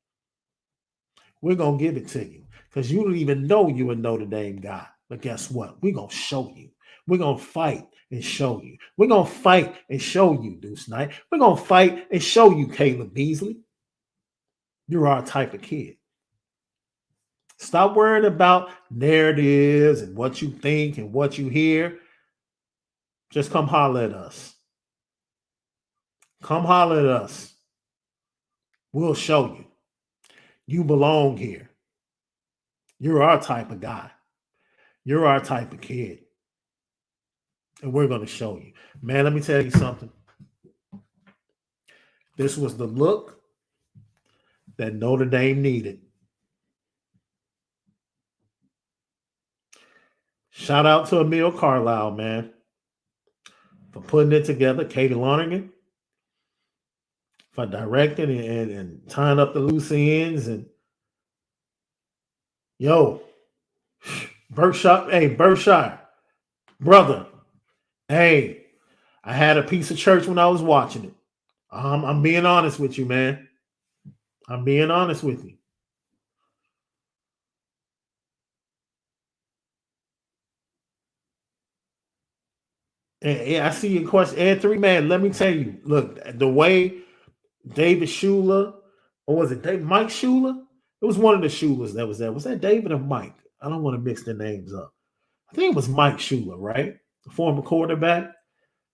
We're going to give it to you because you don't even know you're a Notre Dame guy. But guess what? We're going to show you. We're going to fight and show you. We're going to fight and show you, Deuce Knight. We're going to fight and show you, Caleb Beasley. You're our type of kid. Stop worrying about narratives and what you think and what you hear. Just come holler at us. Come holler at us. We'll show you. You belong here. You're our type of guy. You're our type of kid. And we're going to show you. Man, let me tell you something. This was the look that Notre Dame needed. Shout out to Emil Carlisle, man, for putting it together. Katie Lonergan, for directing and tying up the loose ends. And yo, Berkshire, brother, hey, I had a piece of church when I was watching it. I'm being honest with you, man. I'm being honest with you. And yeah, I see your question. And three man, let me tell you, look, the way David Shula, or was it Mike Shula? It was one of the Shulas that was there. Was that David or Mike? I don't want to mix the names up. I think it was Mike Shula, right? The former quarterback.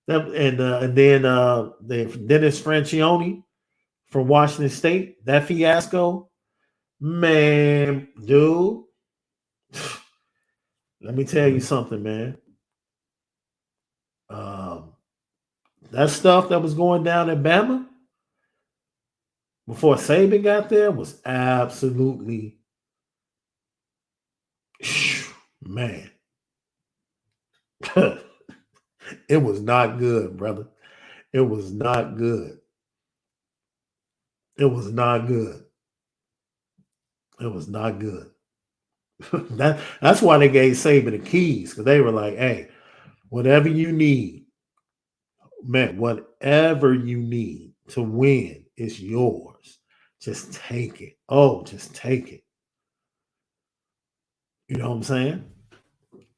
And then Dennis Franchione from Washington State. That fiasco, man, dude. Let me tell you something, man. Um, that stuff that was going down at Bama before Saban got there was absolutely, man. It was not good, brother. It was not good. It was not good. It was not good. That's why they gave Saban the keys, because they were like, hey, whatever you need, man, whatever you need to win is yours. Just take it. Oh, just take it. You know what I'm saying?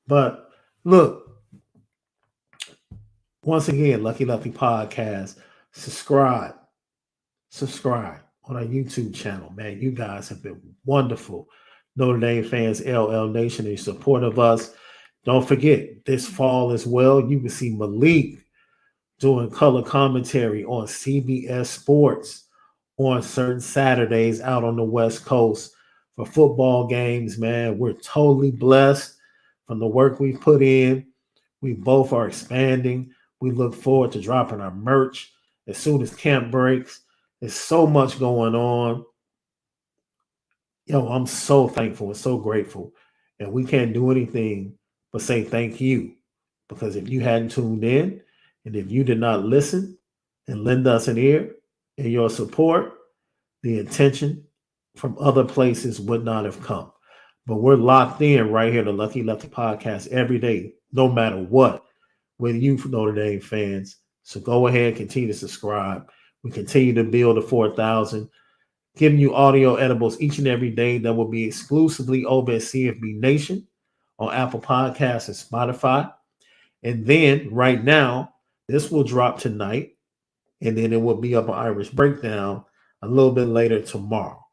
But look, once again, Lucky Lefty Podcast, subscribe on our YouTube channel, man. You guys have been wonderful. Notre Dame fans, LL Nation, in support of us. Don't forget, this fall as well, you can see Malik doing color commentary on CBS Sports on certain Saturdays out on the West Coast for football games, man. We're totally blessed from the work we've put in. We both are expanding. We look forward to dropping our merch as soon as camp breaks. There's so much going on. Yo, I'm so thankful and so grateful. And we can't do anything but say thank you. Because if you hadn't tuned in and if you did not listen and lend us an ear and your support, the attention from other places would not have come. But we're locked in right here, the Lucky Lefty Podcast, every day, no matter what, with you Notre Dame fans. So go ahead, continue to subscribe. We continue to build the 4,000, giving you audio edibles each and every day that will be exclusively over at CFB Nation on Apple Podcasts and Spotify. And then right now, this will drop tonight, and then it will be up on Irish Breakdown a little bit later tomorrow.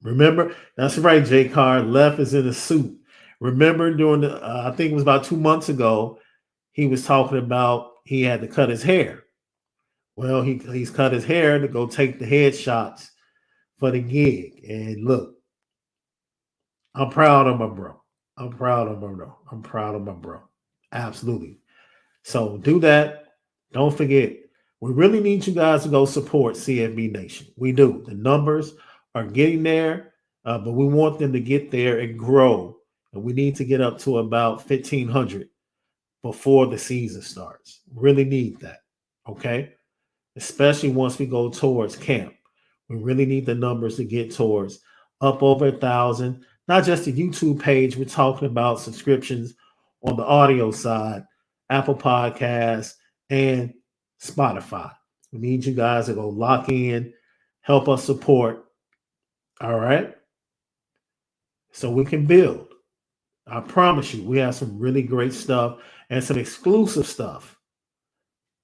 Remember, that's right, J Card. Left is in a suit. Remember during the, I think it was about 2 months ago, he was talking about he had to cut his hair. Well, he's cut his hair to go take the headshots for the gig. And look, I'm proud of my bro. I'm proud of my bro. Absolutely. So do that. Don't forget, we really need you guys to go support CFB Nation. We do. The numbers are getting there, but we want them to get there and grow. And we need to get up to about 1,500 before the season starts. Really need that. Okay? Especially once we go towards camp. We really need the numbers to get towards up over 1,000. Not just the YouTube page. We're talking about subscriptions on the audio side, Apple Podcasts, and Spotify. We need you guys to go lock in, help us support. All right? So we can build. I promise you, we have some really great stuff and some exclusive stuff.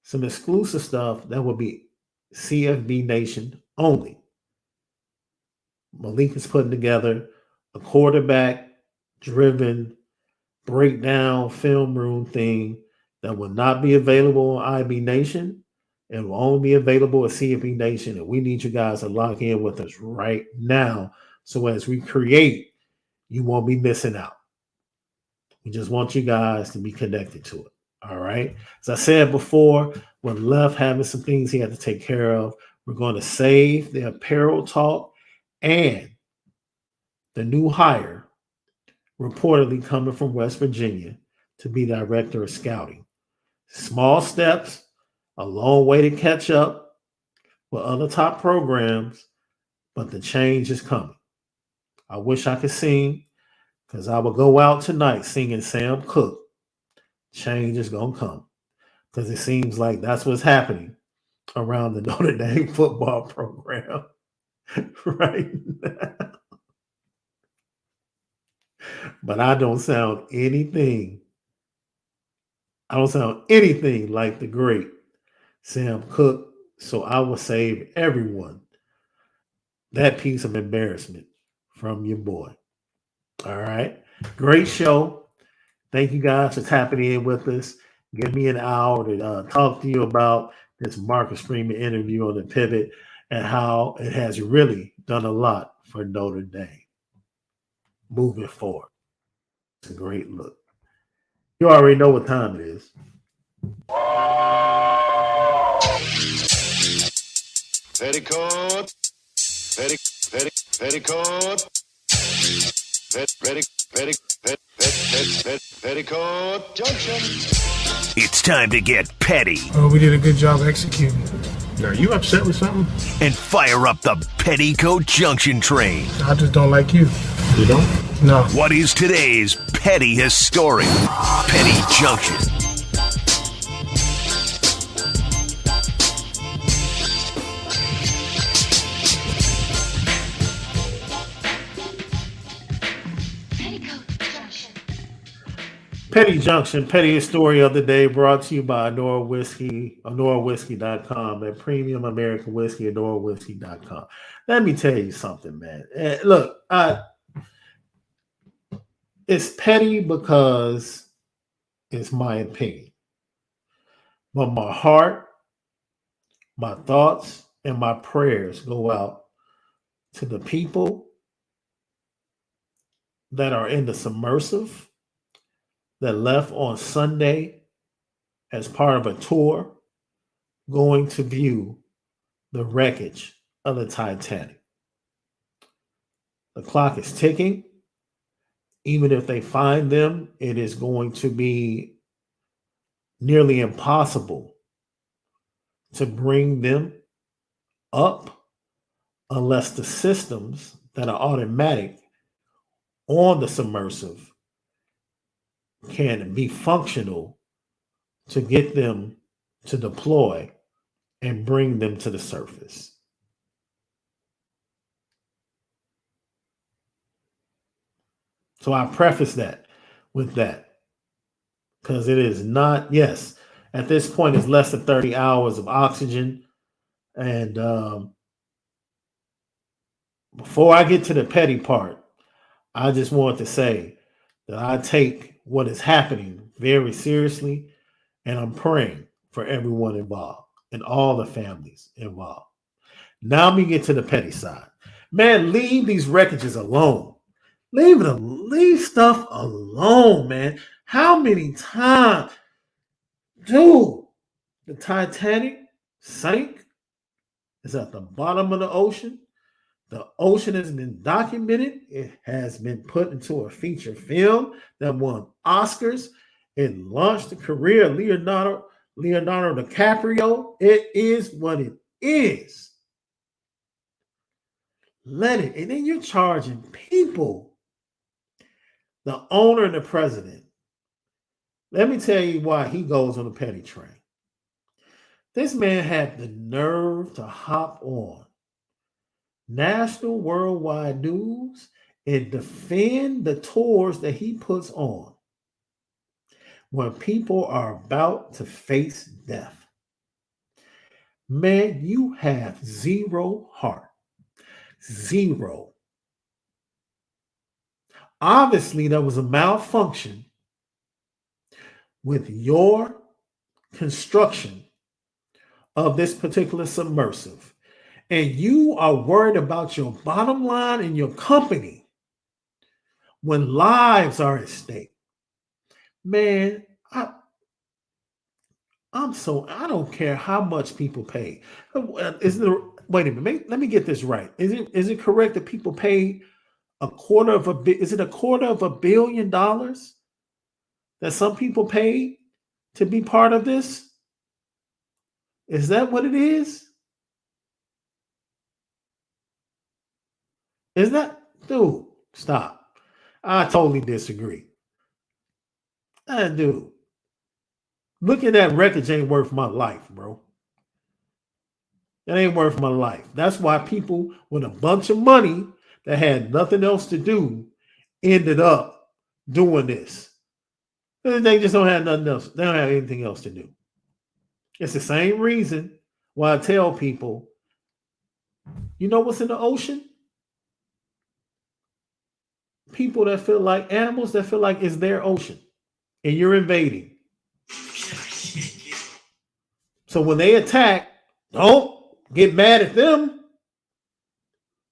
Some exclusive stuff that will be CFB Nation only. Malik is putting together a quarterback-driven breakdown film room thing that will not be available on IB Nation and will only be available at CFB Nation. And we need you guys to lock in with us right now. So as we create, you won't be missing out. We just want you guys to be connected to it. All right. As I said before, with Left having some things he had to take care of, we're going to save the apparel talk and the new hire, reportedly coming from West Virginia, to be director of scouting. Small steps, a long way to catch up. with other top programs, but the change is coming. I wish I could sing because I would go out tonight singing Sam Cooke. Change is going to come because it seems like that's what's happening around the Notre Dame football program right now. But I don't sound anything like the great Sam Cooke. So I will save everyone that piece of embarrassment from your boy. All right. Great show. Thank you guys for tapping in with us. Give me an hour to talk to you about this Marcus Freeman interview on the pivot and how it has really done a lot for Notre Dame moving forward. It's a great look. You already know what time it is. Petticoat, petticoat, petticoat, Junction. It's time to get petty. Oh, we did a good job executing. Now, are you upset with something? And fire up the Petticoat Junction train. I just don't like you. You don't? No. What is today's petty historic? Petty Junction. Petty Junction, pettiest story of the day, brought to you by Onora Whiskey, OnoraWhiskey.com, that premium American whiskey, OnoraWhiskey.com. Let me tell you something, man. Look, it's petty because it's my opinion. But my heart, my thoughts, and my prayers go out to the people that are in the submersive that left on Sunday as part of a tour going to view the wreckage of the Titanic. The clock is ticking. Even if they find them, it is going to be nearly impossible to bring them up unless the systems that are automatic on the submersive can be functional to get them to deploy and bring them to the surface. So I preface that with that because it is not, yes, at this point it's less than 30 hours of oxygen. And before I get to the petty part, I just want to say that I take what is happening very seriously, and I'm praying for everyone involved and all the families involved. Now we get to the petty side. Man, leave these wreckages alone. Leave stuff alone, man. How many times, dude, the Titanic sank? It's at the bottom of the ocean. The ocean has been documented. It has been put into a feature film that won Oscars. It launched the career of Leonardo DiCaprio. It is what it is. Let it. And then you're charging people, the owner and the president. Let me tell you why he goes on the petty train. This man had the nerve to hop on national worldwide news and defend the tours that he puts on when people are about to face death. Man, you have zero heart. Zero. Obviously, there was a malfunction with your construction of this particular submersive. And you are worried about your bottom line in your company when lives are at stake. Man, I don't care how much people pay. Wait a minute, let me get this right. Is it correct that people pay $250 million that some people pay to be part of this? Is that what it is? Is that, dude? Stop. I totally disagree. Dude, looking at that records ain't worth my life, bro. It ain't worth my life. That's why people with a bunch of money that had nothing else to do ended up doing this. They just don't have nothing else. They don't have anything else to do. It's the same reason why I tell people, you know what's in the ocean? People that feel like animals that feel like it's their ocean and you're invading. So when they attack, don't get mad at them.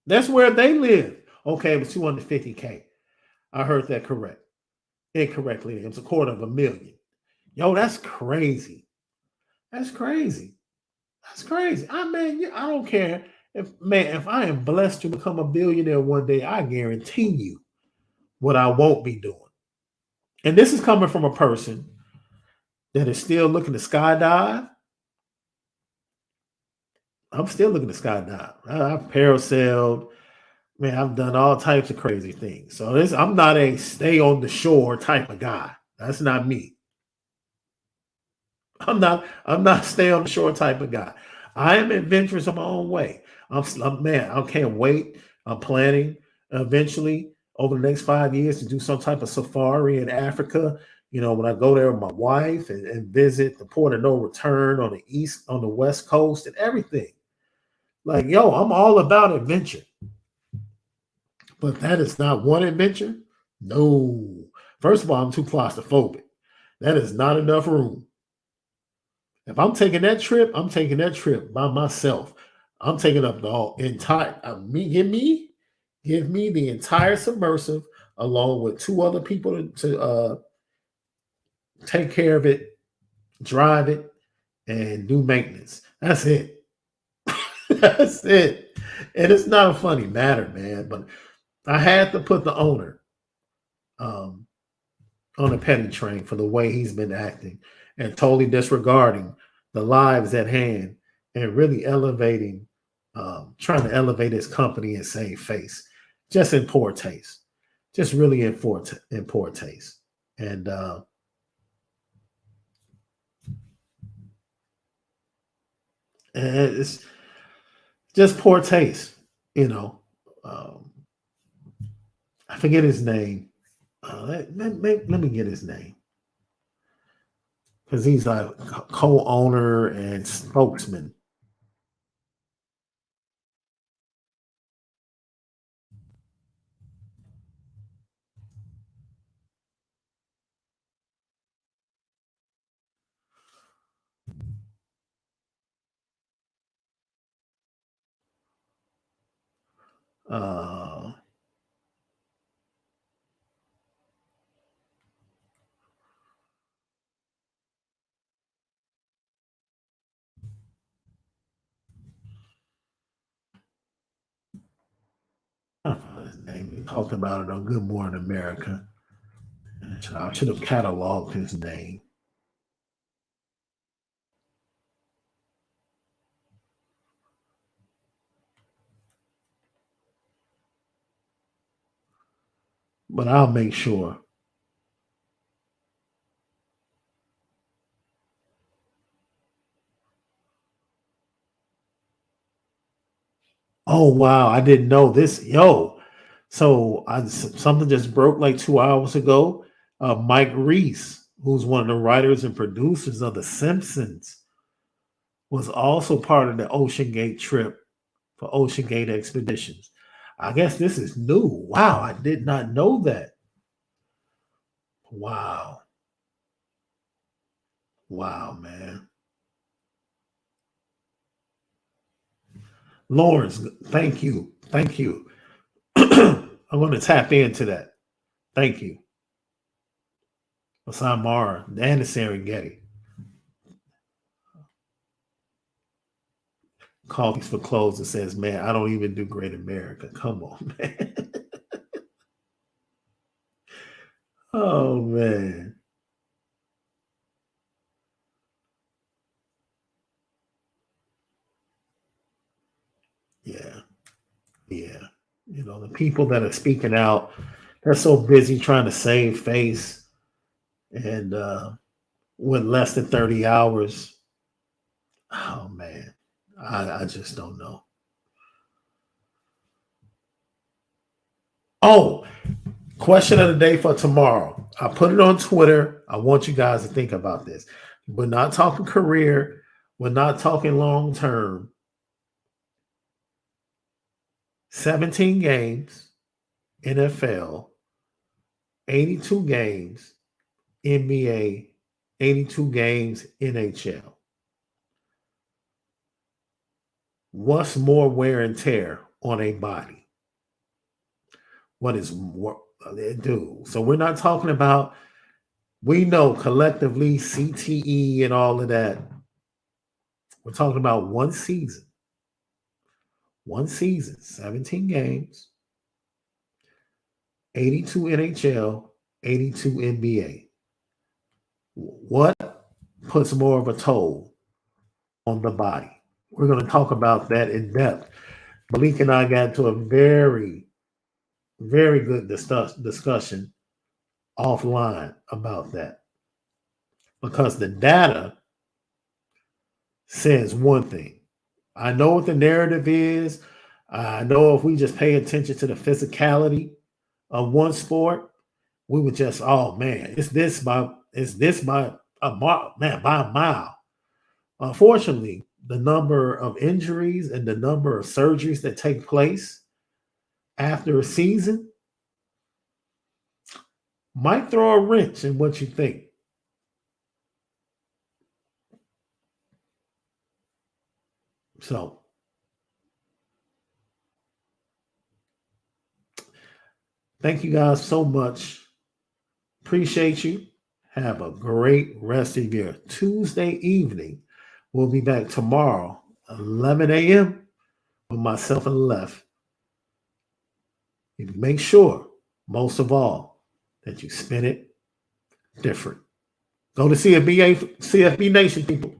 That's where they live. Okay, it was 250K. I heard that incorrectly. It was $250,000. Yo, that's crazy. That's crazy. That's crazy. I mean, I don't care if I am blessed to become a billionaire one day, I guarantee you what I won't be doing. And this is coming from a person that is still looking to skydive. I'm still looking to skydive. I've parasailed. Man, I've done all types of crazy things. So I'm not a stay on the shore type of guy. That's not me. I'm not stay on the shore type of guy. I am adventurous in my own way. Man, I can't wait. I'm planning eventually over the next 5 years to do some type of safari in Africa. You know, when I go there with my wife and visit the port of no return on the west coast and everything. Like, yo, I'm all about adventure. But that is not one adventure. No. First of all, I'm too claustrophobic. That is not enough room. If I'm taking that trip, I'm taking that trip by myself. I'm taking up the entire give me the entire submersive along with two other people to take care of it, drive it, and do maintenance. That's it. That's it. And it's not a funny matter, man. But I had to put the owner on a petty train for the way he's been acting and totally disregarding the lives at hand and really trying to elevate his company and save face. Just in poor taste. Just really in poor taste. And it's just poor taste, you know. I forget his name. Let me get his name. Because he's a co-owner and spokesman. Uh, I don't know his name. He talked about it on Good Morning America. I should have cataloged his name. But I'll make sure. Oh wow, I didn't know this. Yo, so something just broke like 2 hours ago. Mike Reese, who's one of the writers and producers of The Simpsons, was also part of the Ocean Gate trip for Ocean Gate Expeditions. I guess this is new. Wow, I did not know that. Wow. Wow, man. Lawrence, thank you. Thank you. I'm going to tap into that. Thank you. Osamara and the Serengeti. Coffees for clothes and says, man, I don't even do Great America. Come on, man. Oh, man. Yeah. Yeah. You know, the people that are speaking out, they're so busy trying to save face, and with less than 30 hours, oh man, I just don't know. Oh, question of the day for tomorrow. I put it on Twitter. I want you guys to think about this. We're not talking career. We're not talking long term. 17 games, NFL, 82 games, NBA, 82 games, NHL. What's more wear and tear on a body? What is more? Do so we're not talking about, we know collectively CTE and all of that. We're talking about one season, 17 games, 82 NHL, 82 NBA. What puts more of a toll on the body? We're going to talk about that in depth. Malik and I got into a very, very good discussion offline about that, because the data says one thing. I know what the narrative is. I know if we just pay attention to the physicality of one sport, we would just, oh man, it's this by a mile. Unfortunately, the number of injuries and the number of surgeries that take place after a season might throw a wrench in what you think. So, thank you guys so much. Appreciate you. Have a great rest of your Tuesday evening. We'll be back tomorrow, 11 a.m. with myself and Left. You make sure, most of all, that you spin it different. Go to CFB Nation, people.